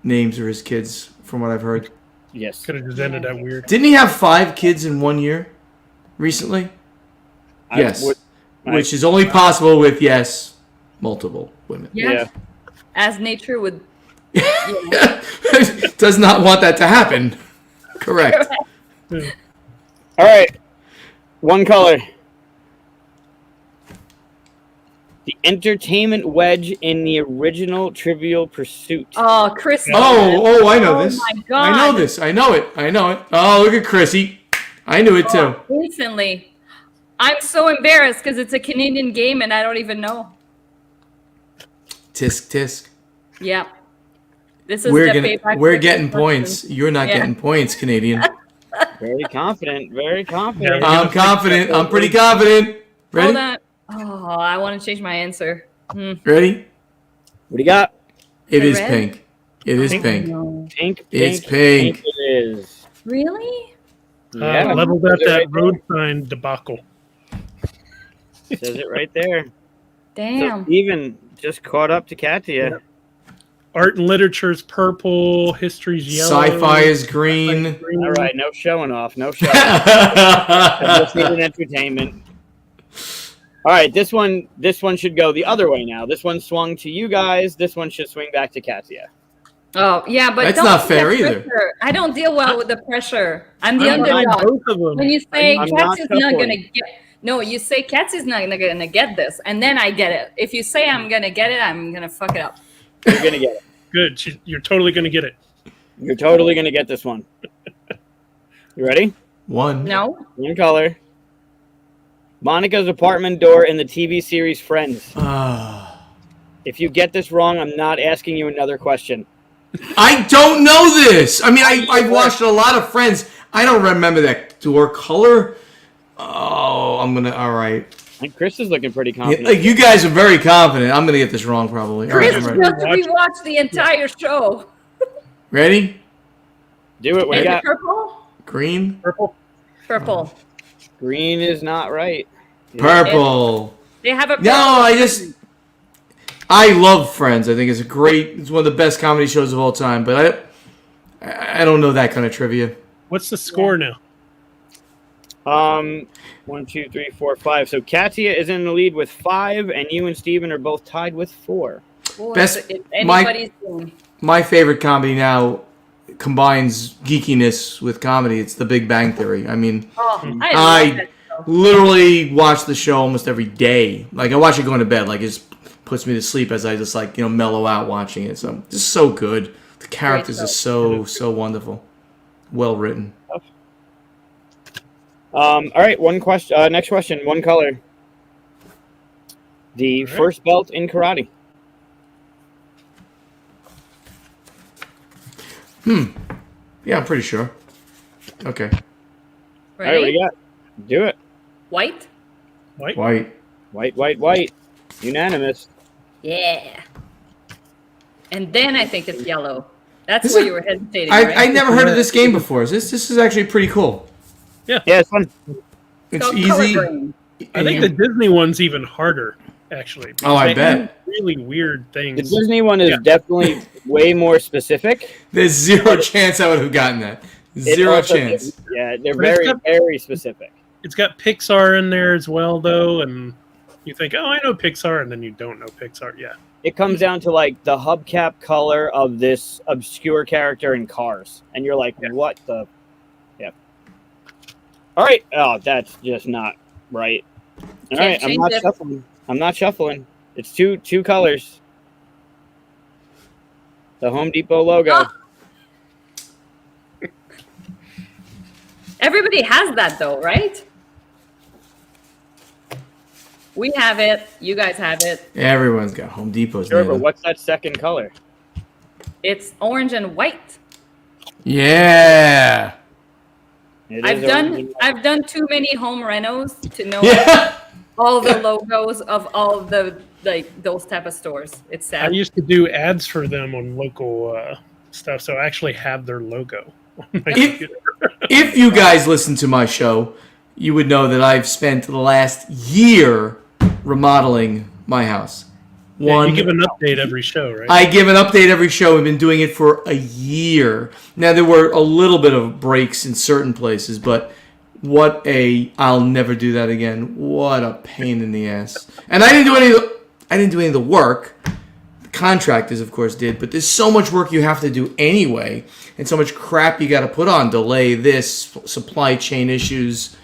C: names for his kids, from what I've heard.
D: Yes.
A: Could have just ended that weird.
C: Didn't he have 5 kids in 1 year recently? Yes. Which is only possible with multiple women.
B: Yeah.
D: Yeah.
B: As nature would
C: Does not want that to happen. Correct.
D: All right. One color. The entertainment wedge in the original Trivial Pursuit.
B: Oh, Chris.
C: Oh, I know
B: Oh
C: this.
B: my God.
C: I know this. I know it. Oh, look at Chrissy. I knew it too.
B: Instantly. I'm so embarrassed because it's a Canadian game and I don't even know.
C: Tisk tisk.
B: Yeah. This is
C: We're
B: the payback
C: we're
B: for
C: getting
B: this
C: points.
B: person.
C: You're not getting points, Canadian.
D: Very confident. Very confident.
C: I'm confident. I'm pretty confident. Ready?
B: Hold on. Oh, I want to change my answer.
C: Ready?
D: What do you got?
C: It is
B: red?
C: pink. It is pink.
B: No.
D: Pink.
C: It's pink.
D: It is.
B: Really?
D: Yeah.
A: Leveled at
D: Says it
A: that
D: right
A: road sign debacle.
D: there. Says it right there.
B: Damn.
D: So Steven just caught up to Katia.
A: Art and literature is purple. History's yellow.
C: Sci-fi is green.
D: All right, no showing off. No showing off. I just need an entertainment. All right, this one should go the other way now. This one swung to you guys. This one should swing back to Katia.
B: Oh, yeah, but
C: That's
B: don't
C: not
B: do
C: fair
B: that
C: either.
B: pressure. I don't deal well with the pressure. I'm the
A: I'm behind
B: underdog.
A: both of them.
B: When you say
D: I'm
B: Cats
D: not
B: is not
D: shuffling.
B: gonna get, no, you say Cats is not gonna get this, and then I get it. If you say I'm gonna get it, I'm gonna fuck it up.
D: You're gonna get it.
A: Good. You're totally going to get it.
D: You're totally gonna get this one. You ready?
C: One.
B: No,
D: One color. Monica's apartment door in the TV series Friends.
C: Ah.
D: If you get this wrong, I'm not asking you another question.
C: I don't know this. I mean, I've watched a lot of Friends. I don't remember that door color. Oh, I'm gonna. All right.
D: And Chris is looking pretty
C: Yeah,
D: confident.
C: like you guys are very confident. I'm gonna get this wrong probably. All right,
B: Chris
C: I'm
B: just
C: ready.
B: rewatched the entire show.
C: Ready?
D: Do it. What
B: Is
D: you
B: it
D: got?
B: purple?
C: Green.
A: Purple.
B: Purple.
D: Green is not right.
C: Purple.
B: They have a
C: No, I love Friends. I think it's it's one of the best comedy shows of all time. But I don't know that kind of trivia.
A: What's the score now?
D: 1, 2, 3, 4, 5. So Katia is in the lead with 5, and you and Steven are both tied with 4.
B: Boy,
C: Best-
B: if anybody's doing.
C: My favorite comedy now combines geekiness with comedy. It's The Big Bang Theory. I mean,
B: Oh, I
C: I
B: love that show.
C: literally watch the show almost every day. Like I watch it going to bed. Like it just puts me to sleep as I just mellow out watching it. So just so good. The characters are so wonderful. Well written.
D: All right, one question. Next question. One color. The
A: All right.
D: first belt in karate.
C: Yeah, I'm pretty sure. Okay.
D: All right, what do
B: Ready?
D: you got? Do it.
B: White?
A: White.
C: White.
D: White. Unanimous.
B: Yeah. And then I think it's yellow. That's
C: This
B: where
C: is-
B: you were hesitating,
C: I
B: right?
C: never heard of this game before. This is actually pretty cool.
D: Yeah, it's fun.
C: It's
B: called
C: easy.
B: color green.
A: I think the Disney one's even harder, actually.
C: Oh, I
A: They
C: bet.
A: have really weird
D: The
A: things.
D: Disney one is
A: Yeah.
D: definitely way more specific.
C: There's zero chance I would have gotten that.
D: It
C: Zero
D: also-
C: chance.
D: Yeah, they're
A: But it's
D: very,
A: got-
D: very specific.
A: It's got Pixar in there as well, though, and you think, oh, I know Pixar, and then you don't know Pixar. Yeah.
D: It comes down to like the hubcap color of this obscure character in Cars, and you're like,
A: Yeah.
D: what the? Yeah. All right. Oh, that's just not right. All right, I'm
B: change
D: not
B: it.
D: shuffling. I'm not shuffling. It's two colors. The Home Depot logo.
B: Oh. Everybody has that though, right? We have it. You guys have it.
C: Everyone's got Home Depots.
D: Sure,
C: near
D: but
C: them.
D: what's that second color?
B: It's orange and white.
C: Yeah.
D: It is orange and white.
B: I've done too many home renos to know
C: Yeah.
B: all the logos of all of the those type of stores. It's
A: I
B: sad.
A: used to do ads for them on local stuff, so I actually have their logo on my
C: If-
A: computer.
C: If you guys listen to my show, you would know that I've spent the last year remodeling my house.
A: Yeah, you give an update every show, right?
C: I give an update every show. I've been doing it for a year. Now, there were a little bit of breaks in certain places, but I'll never do that again. What a pain in the ass. And I didn't do any of the work. The contractors, of course, did, but there's so much work you have to do anyway, and so much crap you got to put on, delay this, supply chain issues,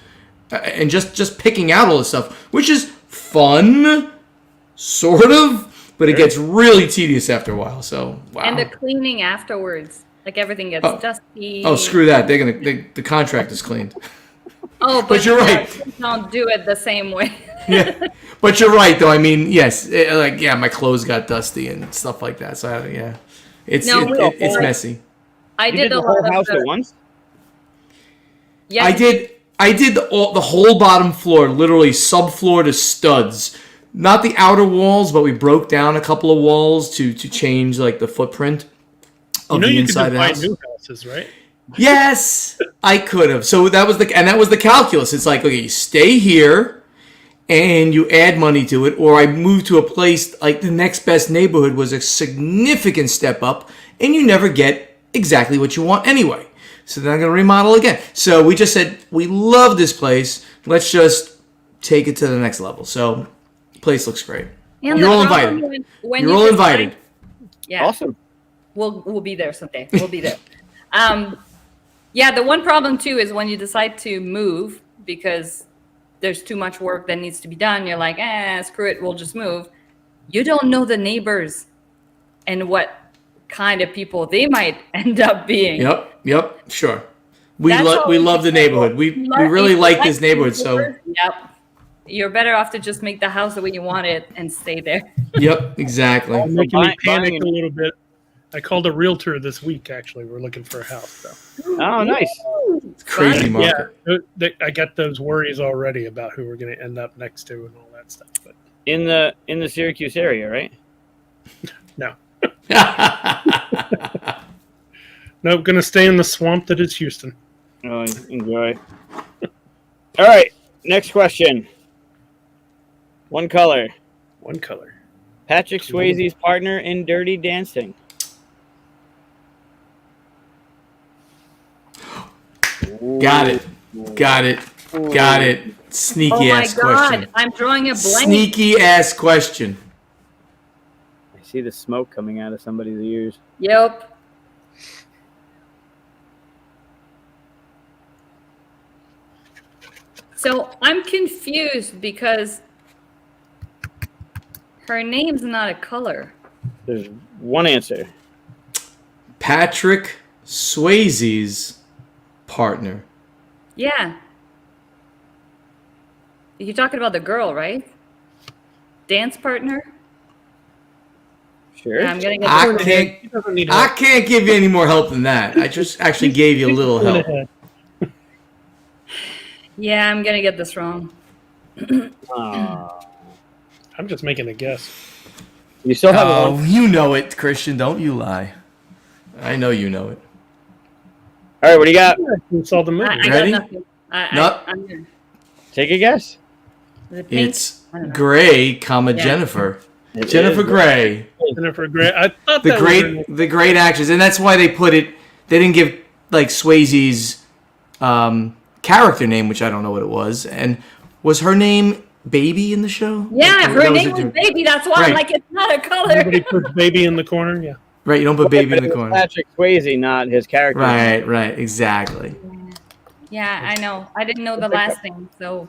C: and just picking out all this stuff, which is fun, sort of, but it gets really tedious after a while. So wow.
B: And the cleaning afterwards, like everything gets dusty.
C: Oh, screw that! The contract is cleaned.
B: Oh,
C: but you're right.
B: Don't do it the same way.
C: Yeah, but you're right though. I mean, yes, my clothes got dusty and stuff like that. So it's messy.
B: I did
D: the whole house at once.
B: Yeah,
C: I did the whole bottom floor, literally subfloor to studs. Not the outer walls, but we broke down a couple of walls to change like the footprint of the inside of the house.
A: New houses, right?
C: Yes, I could have. So that was the calculus. It's like, okay, you stay here and you add money to it, or I move to a place like the next best neighborhood was a significant step up, and you never get exactly what you want anyway. So then I'm going to remodel again. So we just said, we love this place. Let's just take it to the next level. So the place looks great.
B: And
C: you're all invited.
B: When
C: you're all invited.
B: Yeah.
D: Awesome.
B: We'll be there someday. We'll be there. Yeah, the one problem too is when you decide to move because there's too much work that needs to be done. You're like, screw it, we'll just move. You don't know the neighbors and what kind of people they might end up being.
C: Yep, sure. We love the neighborhood. We really like this neighborhood. So
B: yep, you're better off to just make the house the way you want it and stay there.
C: Yep, exactly.
A: Making me panic a little bit. I called a realtor this week. Actually, we're looking for a house. So.
D: Oh, nice.
C: It's crazy market.
A: Yeah, I got those worries already about who we're going to end up next to and all that stuff. But
D: in the Syracuse area, right?
A: No. Nope, going to stay in the swamp that is Houston.
D: Oh, enjoy. All right, next question. One color. Patrick Swayze's partner in Dirty Dancing.
C: Got it. Sneaky ass question.
B: I'm drawing a blank.
C: Sneaky ass question.
D: I see the smoke coming out of somebody's ears.
B: Yep. So I'm confused because her name's not a color.
D: There's one answer.
C: Patrick Swayze's partner.
B: Yeah. You're talking about the girl, right? Dance partner?
D: Sure.
B: Yeah, I'm gonna get
C: I can't give you any more help than that. I just actually gave you a little help.
B: Yeah, I'm gonna get this wrong.
A: I'm just making a guess.
D: You still have one.
C: You know it, Christian. Don't you lie. I know you know it.
D: All right, what do you got?
A: You saw the movie.
B: I
C: Ready?
B: got nothing. I'm gonna,
D: Take a guess.
B: is it pink?
C: It's Gray, Jennifer. Jennifer Gray.
A: Jennifer Gray. I thought
C: The great actress, and that's why they put it. They didn't give like Swayze's character name, which I don't know what it was, and was her name Baby in the show?
B: Yeah, her name was Baby. That's why I'm like, it's not a color.
A: Everybody puts Baby in the corner. Yeah.
C: Right, you don't put Baby in the corner.
D: Patrick Swayze, not his character.
C: Right, exactly.
B: Yeah, I know. I didn't know the last name, so.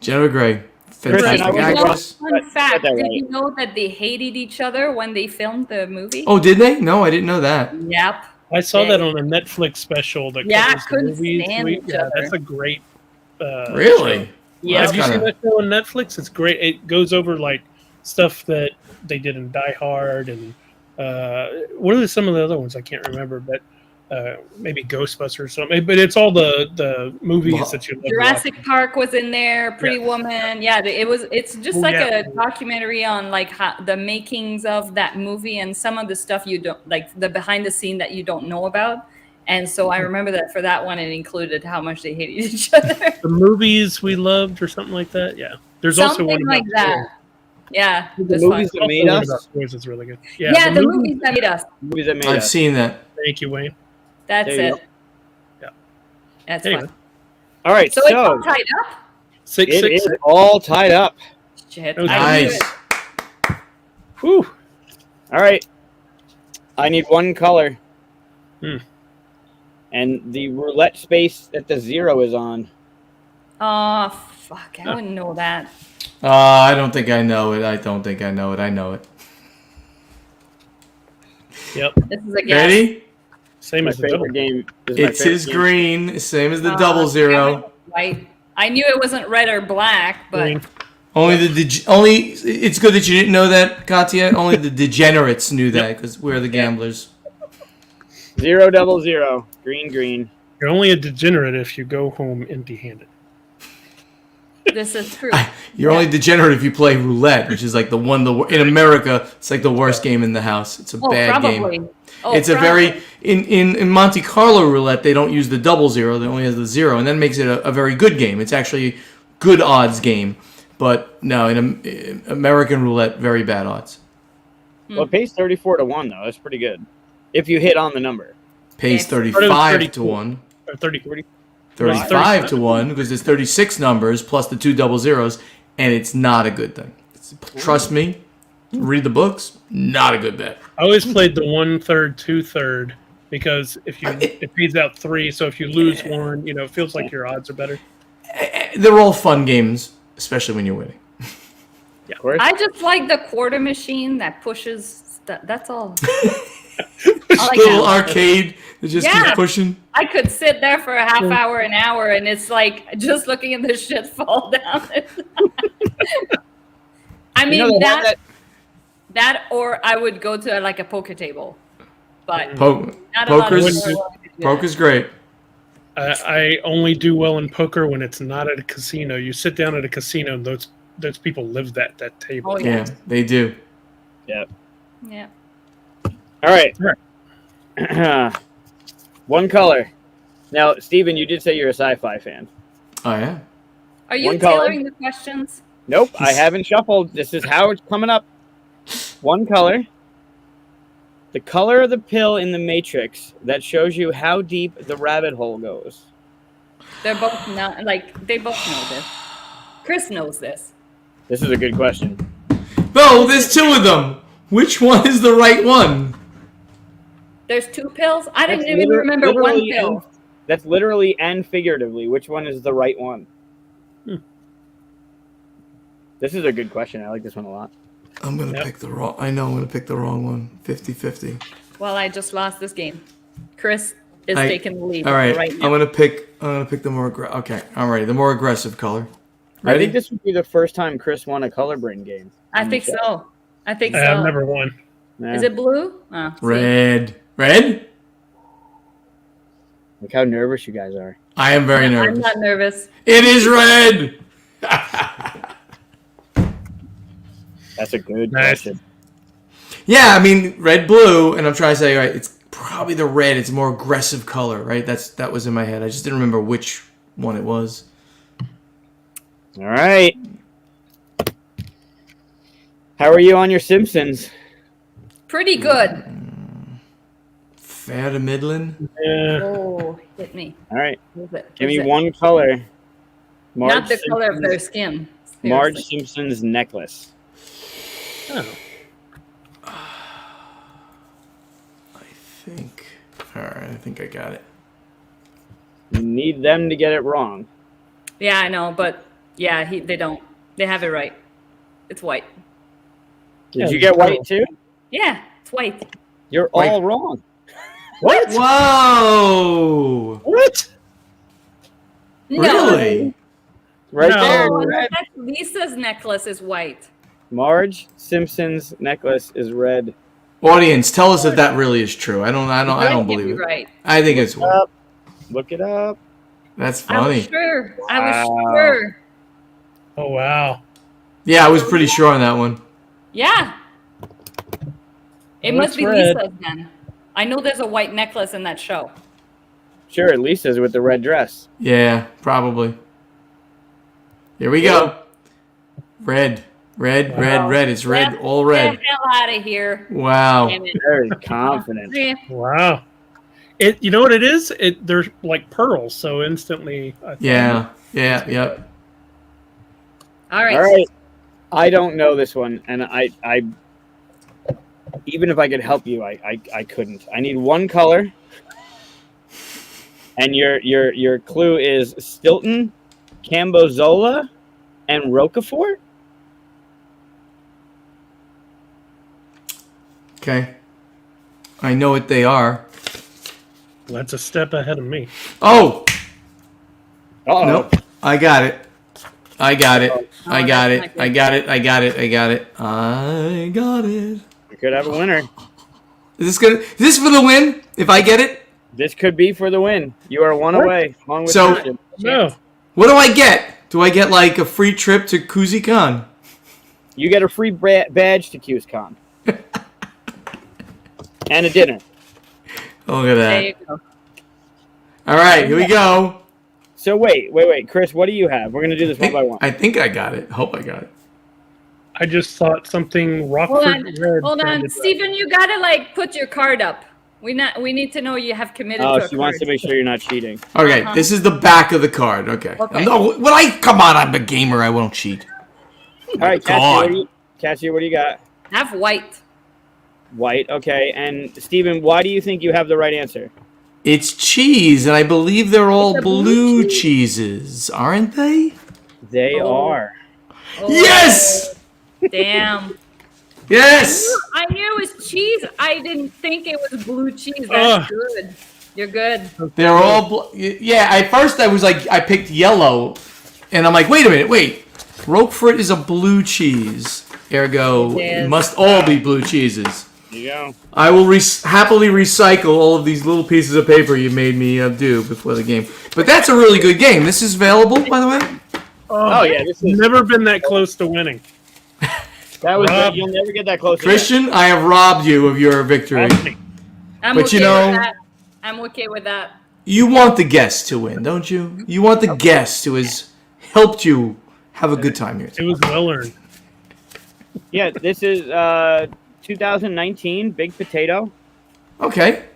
C: Jennifer Gray, fantastic actress.
B: Fun fact: did you know that they hated each other when they filmed the movie?
C: Oh, did they? No, I didn't know that.
B: Yep.
A: I saw that on a Netflix special. That
B: couldn't stand each other.
A: That's a great.
C: Really?
B: Yeah.
A: Have you seen that show on Netflix? It's great. It goes over like stuff that they did in Die Hard and what are some of the other ones? I can't remember, but maybe Ghostbusters or something. But it's all the movies that you love.
B: Jurassic Park was in there. Pretty Woman. Yeah, it's just a documentary on like the makings of that movie and some of the stuff you don't like, the behind the scene that you don't know about. And so I remember that for that one, it included how much they hated each other.
A: The movies we loved, or something like that. Yeah, there's
B: something
A: also one
B: like that. Yeah,
D: the movies that made us.
A: Is really good.
B: Yeah, the movies that made us.
D: Movies that made
C: I've
D: us.
C: seen that.
A: Thank you, Wayne.
B: That's it.
A: Go. Yeah,
B: that's fine.
D: All right,
B: so it's all tied up.
A: 6-6.
D: It is all tied up.
B: Shit.
C: Nice.
A: Whew.
D: All right. I need one color.
A: Hmm.
D: And the roulette space that the 0 is on.
B: Oh, fuck. I wouldn't know that.
C: I don't think I know it. I don't think I know it. I know it.
A: Yep.
B: This is a guess.
C: Ready?
A: Same
D: My
A: as the double.
D: favorite game.
C: It's his green, same as the double
B: Damn
C: zero.
B: it, White. I knew it wasn't red or black, but
A: Green.
C: Only only. It's good that you didn't know that, Katia. Only the degenerates knew that because we're the gamblers.
D: 0 double 0. Green.
A: You're only a degenerate if you go home empty-handed.
B: this is true.
C: You're only degenerate if you play roulette, which is like the one in America. It's like the worst game in the house. It's a bad
B: probably.
C: game.
B: Oh,
C: It's a
B: probably.
C: very in Monte Carlo roulette. They don't use the double zero. They only has the 0, and that makes it a very good game. It's actually good odds game. But no, in American roulette, very bad odds.
D: Well, it pays 34 to 1 though. That's pretty good. If you hit on the number.
C: Pays
B: Okay.
C: 35 to 1.
A: Or 30.
C: 35 to 1 because there's 36 numbers plus the 2 double zeros, and it's not a good thing. Trust me, read the books, not a good bet.
A: I always played the 1/3, 2/3 because it pays out 3. So if you lose one, it feels like your odds are better.
C: They're all fun games, especially when you're winning.
D: Of course.
B: I just like the quarter machine that pushes. That's all.
C: Little arcade that just keeps pushing.
B: I could sit there for a half hour, an hour, and it's like just looking at this shit fall down. I mean, that or I would go to like a poker table, but not a lot of people are willing to do that.
C: Poker's great.
A: I only do well in poker when it's not at a casino. You sit down at a casino, and those people live that table.
B: Oh,
C: Yeah, they do.
D: Yeah.
B: Yeah.
D: All right. One color. Now, Steven, you did say you're a sci-fi fan.
C: Oh yeah.
B: Are you
D: One color.
B: tailoring the questions?
D: Nope, I haven't shuffled. This is how it's coming up. One color. The color of the pill in the Matrix that shows you how deep the rabbit hole goes.
B: They're both not they both know this. Chris knows this.
D: This is a good question.
C: No, there's 2 of them. Which one is the right one?
B: There's 2 pills. I didn't
D: That's
B: even remember one
D: literally
B: pill.
D: That's literally and figuratively. Which one is the right one? This is a good question. I like this one a lot.
C: I'm going to pick the wrong. I know I'm going to pick the wrong one. 50-50.
B: Well, I just lost this game. Chris is taking the lead
C: All right.
B: now.
C: I'm going to pick the more aggressive. Okay. I'm ready. The more aggressive color. Ready?
D: I think this would be the first time Chris won a color brain game.
B: I think so.
A: I've never won.
B: Is it blue? Oh, see.
C: Red. Red?
D: Look how nervous you guys are.
C: I am very
B: I'm
C: nervous.
B: not nervous.
C: It is red.
D: That's a good
A: Nice.
D: question.
C: Yeah, I mean red, blue, and I'm trying to say right. It's probably the red. It's a more aggressive color, right? That was in my head. I just didn't remember which one it was.
D: All right. How are you on your Simpsons?
B: Pretty good.
C: Fair to middling.
A: Yeah.
B: Oh, hit me.
D: All right.
B: Who's it?
D: Give
B: Who's
D: me
B: it?
D: one color.
B: Not the color of their skin.
D: Marge
B: Seriously.
D: Simpson's necklace.
A: Oh.
C: I think I got it.
D: You need them to get it wrong.
B: Yeah, I know, but yeah, they don't. They have it right. It's white.
D: Did you get white too?
B: Yeah, it's white.
D: You're
C: White.
D: all wrong.
A: What?
C: Whoa!
A: What?
C: Really?
D: Right
A: No.
D: there.
B: No,
D: Red.
B: that's Lisa's necklace is white.
D: Marge Simpson's necklace is red.
C: Audience, tell us if that really is true. I don't
B: Can't
C: believe
B: be
C: it.
B: right.
C: I think it's white.
D: Up. Look it up.
C: That's
B: I was
C: funny.
B: sure. I was
D: Wow.
B: sure.
A: Oh wow.
C: Yeah, I was pretty sure on that one.
B: Yeah. It
A: Well,
B: must
A: it's
B: be
A: red.
B: Lisa's then. I know there's a white necklace in that show.
D: Sure, Lisa's with the red dress.
C: Yeah, probably. Here we go. Red. Red, red, red. It's red, all red.
B: Get the hell out of here.
C: Wow.
B: Damn it.
D: Very confident.
B: Yeah.
A: Wow. You know what it is? They're like pearls, so instantly. I thought-
C: Yeah, yeah, yep.
B: All right.
D: All right. I don't know this one, and even if I could help you, I couldn't. I need one color. And your clue is Stilton, Cambozola, and Roquefort?
C: Okay. I know what they are.
A: Well, that's a step ahead of me.
C: Oh!
D: Uh-oh.
C: Nope. I got it. I got it. I
B: Oh,
C: got
B: that's
C: it.
B: not good.
C: I got it. I got it. I got it. I got it.
D: We could have a winner.
C: Is this for the win? If I get it?
D: This could be for the win. You are one away. Along with
C: So-
D: Christian.
A: No.
C: What do I get? Do I get like a free trip to Kuzikan?
D: You get a free badge to QsCon. And a dinner.
C: Oh, look at
B: There
C: that.
B: you go.
C: All right, here we go.
D: So wait. Chris, what do you have? We're going to do this one by one.
C: I think I got it. Hope I got it.
A: I just thought something
B: Hold
A: Rockford
B: on,
A: Red.
B: hold on,
A: sounded
B: Stephen. You gotta like put your card up. We need to know you have committed.
D: Oh,
B: to a
D: she wants
B: card.
D: to make sure you're not cheating.
C: Okay,
B: Uh-huh.
C: this is the back of the card. Okay.
B: Okay.
C: No, come on, I'm a gamer. I won't cheat.
D: All right,
C: God.
D: Katia, what do you got?
B: Have white.
D: White. Okay. And Steven, why do you think you have the right answer?
C: It's cheese, and I believe they're all
B: It's a
C: blue
B: blue cheese.
C: cheeses, aren't they?
D: They
B: Oh.
D: are.
B: Oh,
C: Yes!
B: Damn.
C: Yes!
B: I knew it was cheese. I didn't think it was blue cheese. That's
A: Ugh.
B: good. You're good.
C: They're all yeah, at first I was like, I picked yellow, and I'm like, wait a minute, wait. Roquefort is a blue cheese. Ergo,
B: It
C: it
B: is.
C: must all be blue cheeses.
D: There you go.
C: I will happily recycle all of these little pieces of paper you made me do before the game. But that's a really good game. This is available, by the way?
D: Oh yeah, this is
A: Never been that close to winning.
D: that was.
A: Rob.
D: You'll never get that close. again.
C: Christian, I have robbed you of your victory.
B: I'm
C: But
B: okay
C: you know-
B: with that. I'm okay with that.
C: You want the guest to win, don't you? You want the guest who has helped you have a good time here.
A: It was well earned.
D: Yeah, this is 2019 Big Potato.
C: Okay.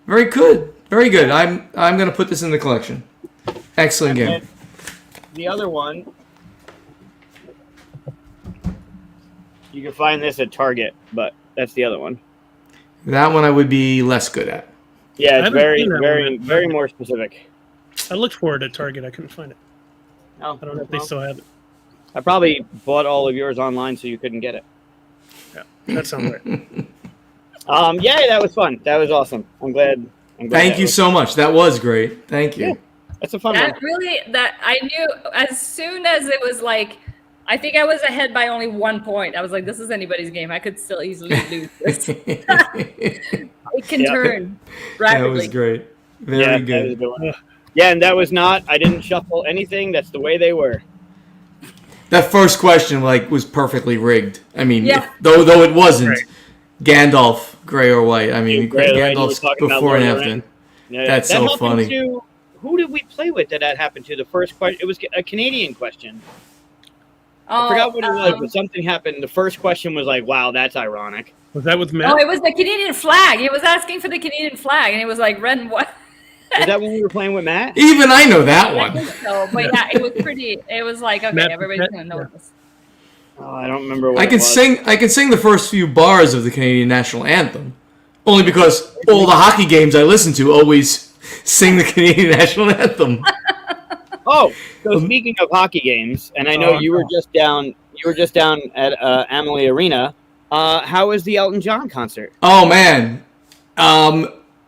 C: Very good. Very good. I'm going to put this in the collection. Excellent game.
D: And the other one, you can find this at Target, but that's the other one.
C: That one I would be less good at.
D: Yeah, it's
A: haven't
D: very,
A: seen that
D: very,
A: one.
D: very more specific.
A: I looked for it at Target. I couldn't find it.
D: Oh,
A: I don't know if they
D: well,
A: still have it.
D: I probably bought all of yours online, so you couldn't get it.
A: That sounds right.
D: Yeah, that was fun. That was awesome. I'm glad.
C: Thank
D: that
C: you
D: was-
C: so much. That was great. Thank you.
D: Yeah. That's a fun one.
B: That I knew as soon as it was like, I think I was ahead by only 1 point. I was like, this is anybody's game. I could still easily lose this. It can
D: Yeah.
B: turn
C: That
B: rapidly.
C: was great. Very
D: Yeah, that was a
C: good.
D: good one. Yeah, and that was not. I didn't shuffle anything. That's the way they were.
C: That first question was perfectly rigged. I mean,
B: Yeah.
C: though it wasn't.
A: Right.
C: Gandalf, gray or white. I mean,
D: Gray or white, you were
C: Gandalf's
D: talking about
C: before and
D: Lord of the
C: after.
D: Yeah,
C: That's
D: that
C: so
D: happened
C: funny.
D: To, who did we play with that happened to? The first question. It was a Canadian question. I forgot what it was, but something happened. The first question was like, "Wow, that's ironic."
A: Was that with Matt?
B: Oh, it was the Canadian flag. He was asking for the Canadian flag, and it was like red and white.
D: Was that when we were playing with Matt?
C: Even I know that
B: I
C: one.
B: think so, but yeah, it was pretty. It was like, okay,
A: Matt-
B: everybody's gonna know
A: yeah.
B: this.
D: Oh, I don't remember what
C: I
D: it
C: can
D: was.
C: sing. I can sing the first few bars of the Canadian national anthem, only because all the hockey games I listen to always sing the Canadian national anthem.
D: Oh, so speaking of hockey games, and I know
A: Oh,
D: you were just down. You were just down at Amalie Arena. How was the Elton John concert?
C: Oh man,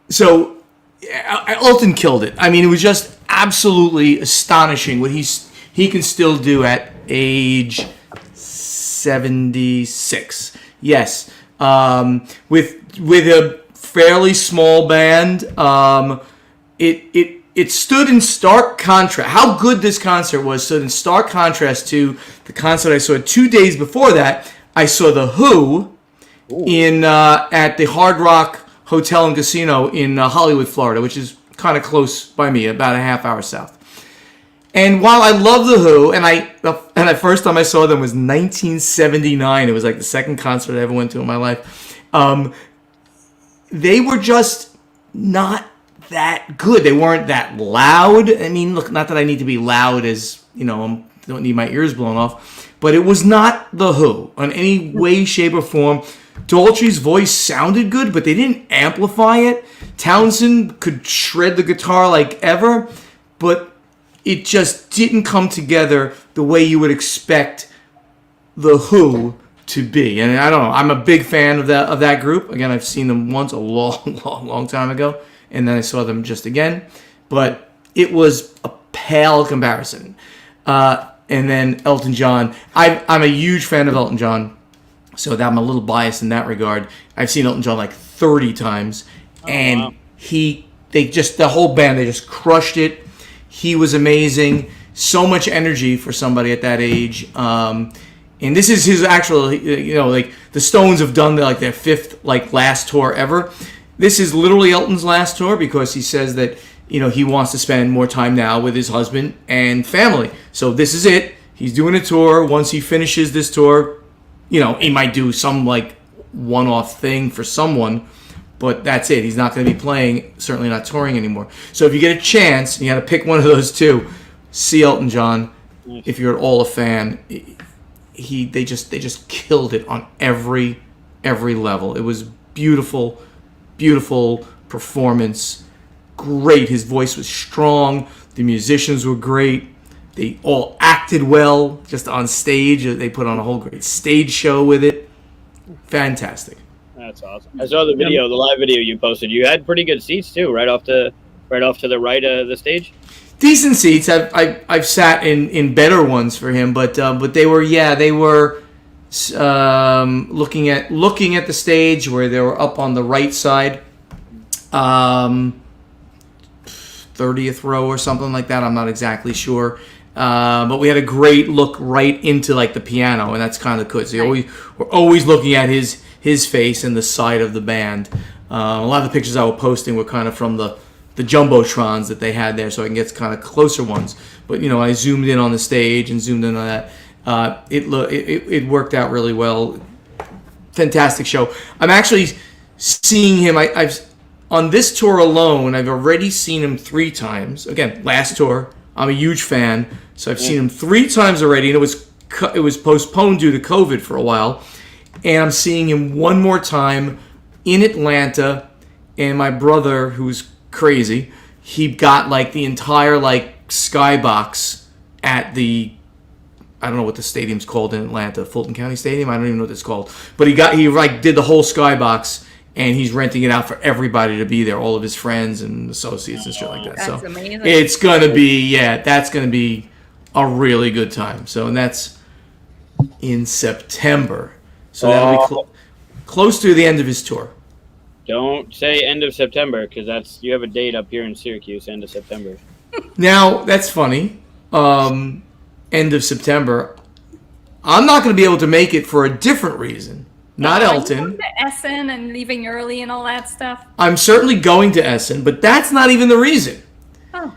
C: so yeah, Elton killed it. I mean, it was just absolutely astonishing what he can still do at age 76. Yes, with a fairly small band. It stood in stark contrast. How good this concert was stood in stark contrast to the concert I saw 2 days before that. I saw the Who in at the Hard Rock Hotel and Casino in Hollywood, Florida, which is kind of close by me, about a half hour south. And while I love the Who, and the first time I saw them was 1979. It was like the second concert I ever went to in my life. They were just not that good. They weren't that loud. I mean, look, not that I need to be loud as, I don't need my ears blown off, but it was not the Who in any way, shape, or form. Daltrey's voice sounded good, but they didn't amplify it. Townsend could shred the guitar like ever, but it just didn't come together the way you would expect The Who to be. And I don't know. I'm a big fan of that group. Again, I've seen them once a long time ago, and then I saw them just again. But it was a pale comparison. And then Elton John. I'm a huge fan of Elton John, so I'm a little biased in that regard. I've seen Elton John like 30 times, and
D: wow.
C: the whole band, they just crushed it. He was amazing. So much energy for somebody at that age. And this is his actual, like the Stones have done their fifth last tour ever. This is literally Elton's last tour because he says that he wants to spend more time now with his husband and family. So this is it. He's doing a tour. Once he finishes this tour, he might do some one-off thing for someone, but that's it. He's not going to be playing, certainly not touring anymore. So if you get a chance and you had to pick one of those two, see Elton John. If you're at all a fan, they just killed it on every level. It was beautiful performance. Great. His voice was strong. The musicians were great. They all acted well just on stage. They put on a whole great stage show with it. Fantastic.
D: That's awesome. I saw the video, the live video you posted. You had pretty good seats too, right off to the right of the stage.
C: Decent seats. I've sat in better ones for him, but they were looking at the stage where they were up on the right side, 30th row or something like that. I'm not exactly sure, but we had a great look right into the piano, and that's kind of good. So we're always looking at his face and the side of the band. A lot of the pictures I was posting were kind of from the jumbotrons that they had there, so I can get kind of closer ones. But I zoomed in on the stage and zoomed in on that. It worked out really well. Fantastic show. I'm actually seeing him. I've on this tour alone, I've already seen him 3 times. Again, last tour. I'm a huge fan, so I've seen him 3 times already, and it was postponed due to COVID for a while. And I'm seeing him one more time in Atlanta, and my brother, who's crazy, he got the entire skybox at the, I don't know what the stadium's called in Atlanta, Fulton County Stadium. I don't even know what it's called, but he did the whole skybox, and he's renting it out for everybody to be there, all of his friends and associates and shit like that.
B: That's
C: so
B: amazing.
C: It's gonna be that's gonna be a really good time. So, and that's in September, so that'll be close to the end of his tour.
D: Don't say end of September, because you have a date up here in Syracuse, end of September.
C: Now, that's funny. End of September. I'm not going to be able to make it for a different reason. Not Elton.
B: Are you going to Essen and leaving early and all that stuff?
C: I'm certainly going to Essen, but that's not even the reason.
B: Oh.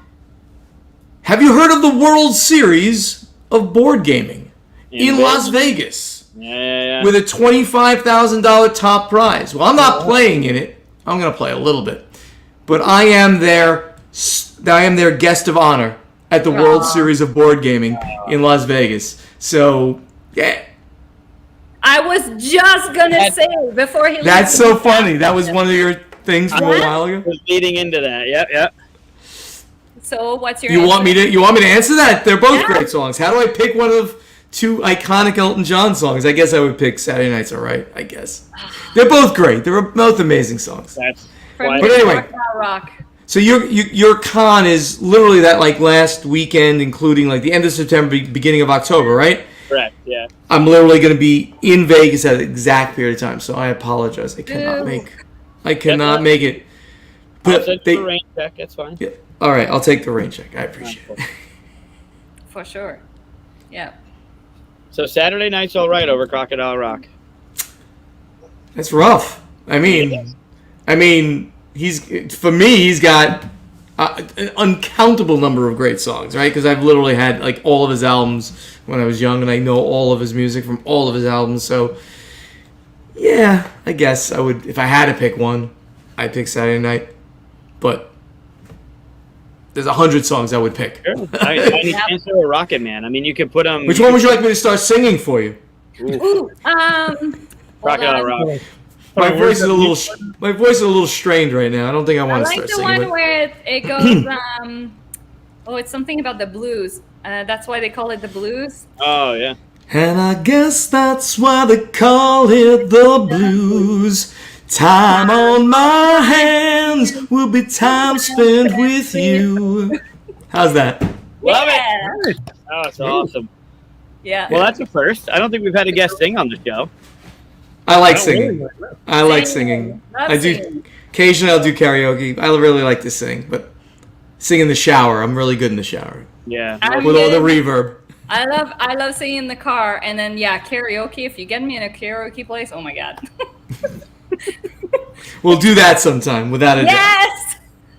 C: Have you heard of the World Series of Board Gaming in Las Vegas?
D: Yeah.
C: With a $25,000 top prize. Well, I'm not playing in it. I'm going to play a little bit. But I am their guest of honor at the World Series of Board Gaming in Las Vegas. So, yeah.
B: I was just going to say before he
C: That's so funny. That was one of your things from a while ago.
D: I was leading into that. Yep.
B: So, what's your
C: You
B: answer?
C: want me to answer that? They're both great songs. How do I pick one of 2 iconic Elton John songs? I guess I would pick Saturday Night's Alright, I guess. They're both great. They're both amazing songs.
B: But
C: anyway,
B: rock.
C: so your con is literally that last weekend, including the end of September, beginning of October, right?
D: Correct, yeah.
C: I'm literally going to be in Vegas at the exact period of time, so I apologize. I cannot make it. But
D: I'll send you a rain check, it's fine.
C: Yeah, all right, I'll take the rain check. I appreciate it.
B: For sure. Yeah.
C: So
D: Saturday Night's Alright over Crocodile Rock.
C: That's rough. I mean, he's got an uncountable number of great songs, right? Because I've literally had all of his albums when I was young, and I know all of his music from all of his albums. So, yeah, I guess I would, if I had to pick one, I'd pick Saturday Night. But there's 100 songs I would pick.
D: Sure. I need to answer a Rocket Man. I mean, you could put them.
C: Which one would you like me to start singing for you?
B: Ooh,
D: Crocodile Rock.
C: My
A: Hold on,
C: voice is a
A: where's
C: little. My voice is a little strained right now. I don't think I
B: I
C: want to
B: like
C: start
B: the
C: singing.
B: one where it goes. Oh, it's something about the blues. That's why they call it the blues.
D: Oh yeah.
C: And I guess that's why they call it the blues. Time on my hands will be time spent with you. How's that?
D: Love it.
B: Yeah.
D: Oh, it's awesome.
B: Yeah.
D: Well, that's a first. I don't think we've had a guest sing on the show.
C: I like
A: Not
C: singing.
A: really, no.
C: I like
B: Sing.
C: singing.
B: Love
C: I do.
B: singing.
C: Occasionally, I'll do karaoke. I really like to sing, but sing in the shower. I'm really good in the shower
D: Yeah.
B: I'm
C: with all the
B: good.
C: reverb.
B: I love singing in the car, and then karaoke. If you get me in a karaoke place, oh my god.
C: We'll do that sometime, without a doubt.
B: Yes.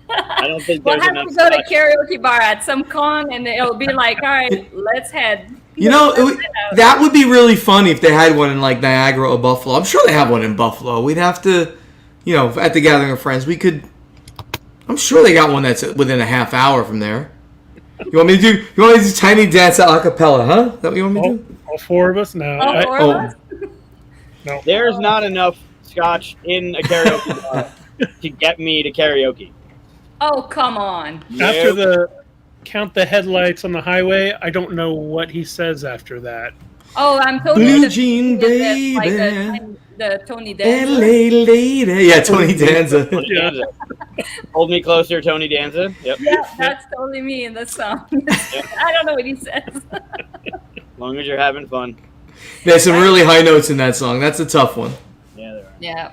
D: I don't think
B: We'll
D: there's
B: have
D: enough.
B: to go to
D: Scotch.
B: karaoke bar at some con, and it'll be like, all right, let's head.
C: You know, that would be really funny if they had one in like Niagara or Buffalo. I'm sure they have one in Buffalo. We'd have to, at the Gathering of Friends, we could. I'm sure they got one that's within a half hour from there. You want me to do? You want me to do Tiny Dance a cappella? Huh? Is that what you want me to do?
A: All four of us? No.
B: All four of us?
A: No.
D: There's not enough scotch in a karaoke bar to get me to karaoke.
B: Oh, come on.
A: After
D: Nope.
A: the count the headlights on the highway, I don't know what he says after that.
B: Oh, I'm totally
C: Blue
B: the-
C: Jean
B: like
C: Baby.
B: the Tony
C: Hey,
B: Danza.
C: lady. Yeah, Tony Danza.
D: Tony Danza. Hold me closer, Tony Danza. Yep.
B: Yeah, that's totally me in the song. I don't know what he says.
D: As long as you're having fun.
C: There's some really high notes in that song. That's a tough one.
D: Yeah, there are.
B: Yeah.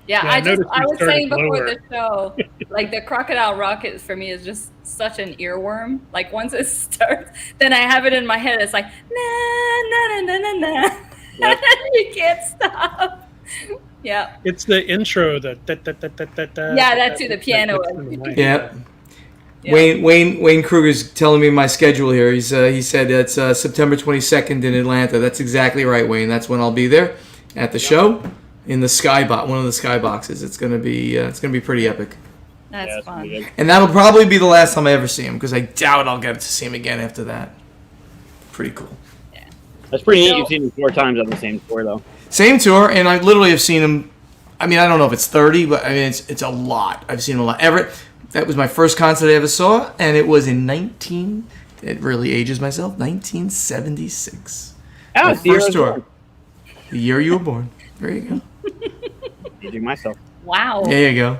A: Yeah, I
B: I
A: noticed you
B: was
A: started
B: saying before
A: lower.
B: the show, like the Crocodile Rocket for me is just such an earworm. Like once it starts, then I have it in my head. It's like na na na na na na.
D: Yep.
B: You can't stop. Yeah.
A: It's the intro. Yeah,
B: that too, the piano.
C: Yeah.
B: Yeah.
C: Wayne Kruger's telling me my schedule here. He said it's September 22nd in Atlanta. That's exactly right, Wayne. That's when I'll be there at the show in the one of the skyboxes. It's gonna be pretty epic.
B: That's
D: Yeah, it's
B: fun.
D: pretty good.
C: And that'll probably be the last time I ever see him because I doubt I'll get to see him again after that. Pretty cool.
D: That's pretty neat.
B: So-
D: You've seen him 4 times on the same tour, though.
C: Same tour, and I literally have seen him. I mean, I don't know if it's 30, but I mean it's a lot. I've seen him a lot. That was my first concert I ever saw, and it was in it really ages myself, 1976.
D: Ah,
C: My
D: the year I
C: first
D: was
C: tour.
D: born.
C: The year you were born. There you go.
D: Aging myself.
B: Wow.
C: There you go.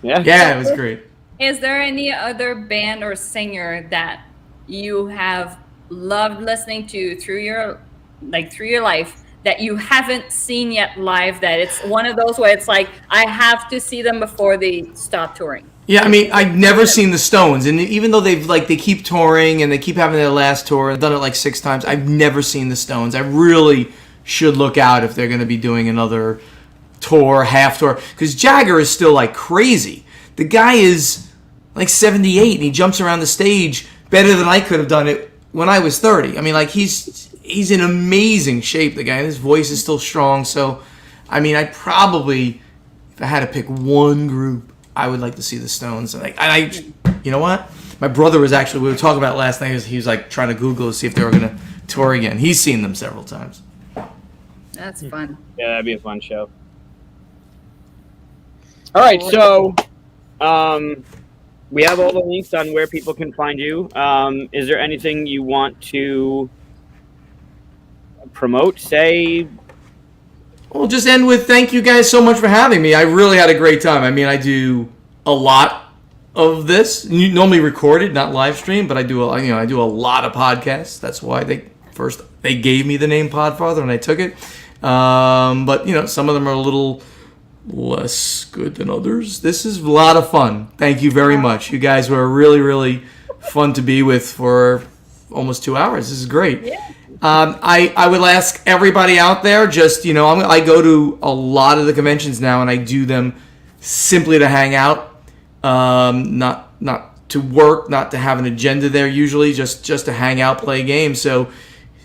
D: Yeah.
C: Yeah, it was great.
B: Is there any other band or singer that you have loved listening to through your life that you haven't seen yet live? That it's one of those where it's like I have to see them before they stop touring.
C: Yeah, I mean, I've never seen the Stones, and even though they keep touring and they keep having their last tour, and done it like 6 times, I've never seen the Stones. I really should look out if they're going to be doing another tour, half tour, because Jagger is still like crazy. The guy is like 78, and he jumps around the stage better than I could have done it when I was 30. I mean, like he's in amazing shape. The guy, and his voice is still strong. So, I mean, I probably, if I had to pick one group, I would like to see the Stones. You know what? My brother was actually, we were talking about it last night. He was like trying to Google to see if they were going to tour again. He's seen them several times.
B: That's fun.
D: Yeah, that'd be a fun show. All right, so we have all the links on where people can find you. Is there anything you want to promote, say?
C: We'll just end with thank you guys so much for having me. I really had a great time. I mean, I do a lot of this. Normally recorded, not live stream, but I do a lot of podcasts. That's why they gave me the name Podfather and I took it. But some of them are a little less good than others. This is a lot of fun. Thank you very much. You guys were really, really fun to be with for almost 2 hours. This is great.
B: Yeah.
C: I would ask everybody out there, just, I go to a lot of the conventions now, and I do them simply to hang out, not to work, not to have an agenda there usually, just to hang out, play games. So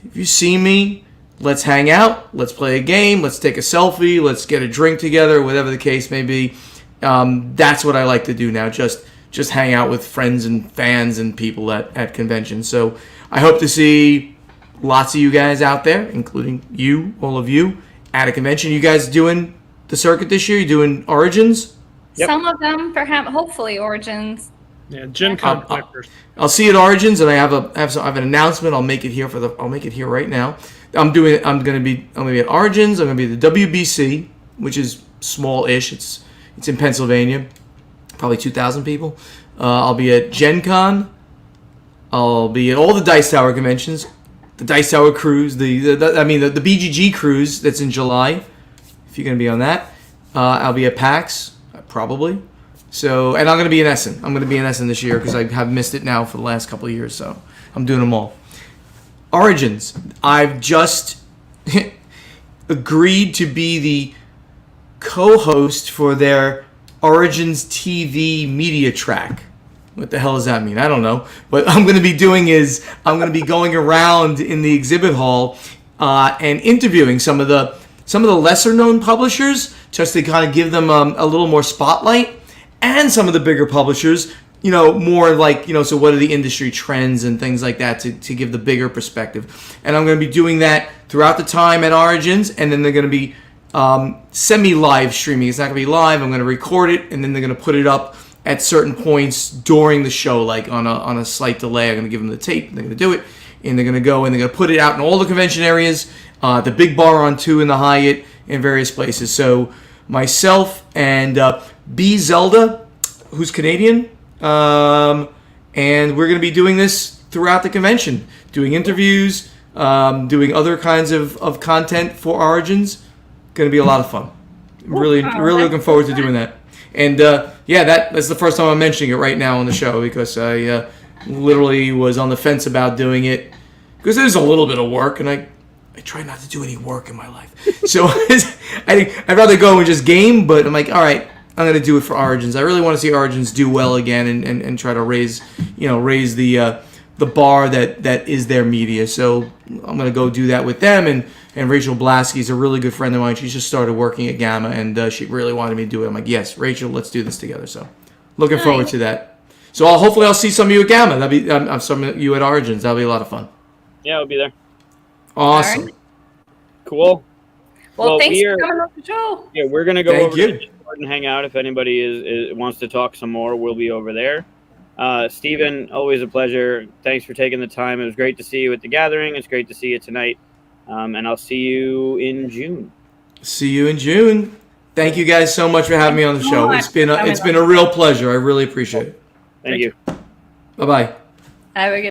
C: if you see me, let's hang out, let's play a game, let's take a selfie, let's get a drink together, whatever the case may be. That's what I like to do now, just hang out with friends and fans and people at conventions. So I hope to see lots of you guys out there, including you, all of you, at a convention. You guys doing the circuit this year? You doing Origins?
D: Yep.
B: Some of them, perhaps, hopefully, Origins.
A: Yeah, Gen Con first.
C: I'll see you at Origins, and I have an announcement. I'll make it here right now. I'm gonna be at Origins. I'm gonna be at the WBC, which is small-ish. It's in Pennsylvania, probably 2,000 people. I'll be at Gen Con. I'll be at all the Dice Tower conventions, the Dice Tower cruise, the BGG cruise that's in July. If you're gonna be on that, I'll be at PAX probably. So, and I'm gonna be in Essen. I'm gonna be in Essen this year because I have missed it now for the last couple of years. So I'm doing them all. Origins. I've just agreed to be the co-host for their Origins TV media track. What the hell does that mean? I don't know. What I'm going to be doing is I'm going to be going around in the exhibit hall and interviewing some of the lesser known publishers, just to kind of give them a little more spotlight, and some of the bigger publishers, more like, so what are the industry trends and things like that to give the bigger perspective. And I'm going to be doing that throughout the time at Origins, and then they're going to be semi-live streaming. It's not going to be live. I'm going to record it, and then they're going to put it up at certain points during the show, like on a slight delay. I'm going to give them the tape. They're going to do it, and they're going to go and they're going to put it out in all the convention areas, the Big Bar on 2 in the Hyatt, in various places. So myself and B. Zelda, who's Canadian, and we're going to be doing this throughout the convention, doing interviews, doing other kinds of content for Origins. Going to be a lot of fun. Really looking forward to doing that. And that's the first time I'm mentioning it right now on the show, because I literally was on the fence about doing it, because it is a little bit of work, and I try not to do any work in my life. So I'd rather go and just game, but I'm like, all right, I'm going to do it for Origins. I really want to see Origins do well again and try to raise the bar that is their media. So I'm going to go do that with them. And Rachel Blasky's a really good friend of mine. She's just started working at Gamma, and she really wanted me to do it. I'm like, yes, Rachel, let's do this together. So looking forward to that. So hopefully I'll see some of you at Gamma. That'll be some of you at Origins. That'll be a lot of fun.
D: Yeah, I'll be there.
C: Awesome.
B: Right.
D: Cool.
B: Well, thanks for coming on the show.
D: Yeah, we're going to go over
C: you.
D: to Discord and hang out. If anybody wants to talk some more, we'll be over there. Stephen, always a pleasure. Thanks for taking the time. It was great to see you at the gathering. It's great to see you tonight. And I'll see you in June.
C: See you in June. Thank you guys so much for having me on the show. It's been a real pleasure. I really appreciate it.
D: Thank you.
C: Bye-bye.
B: Have a good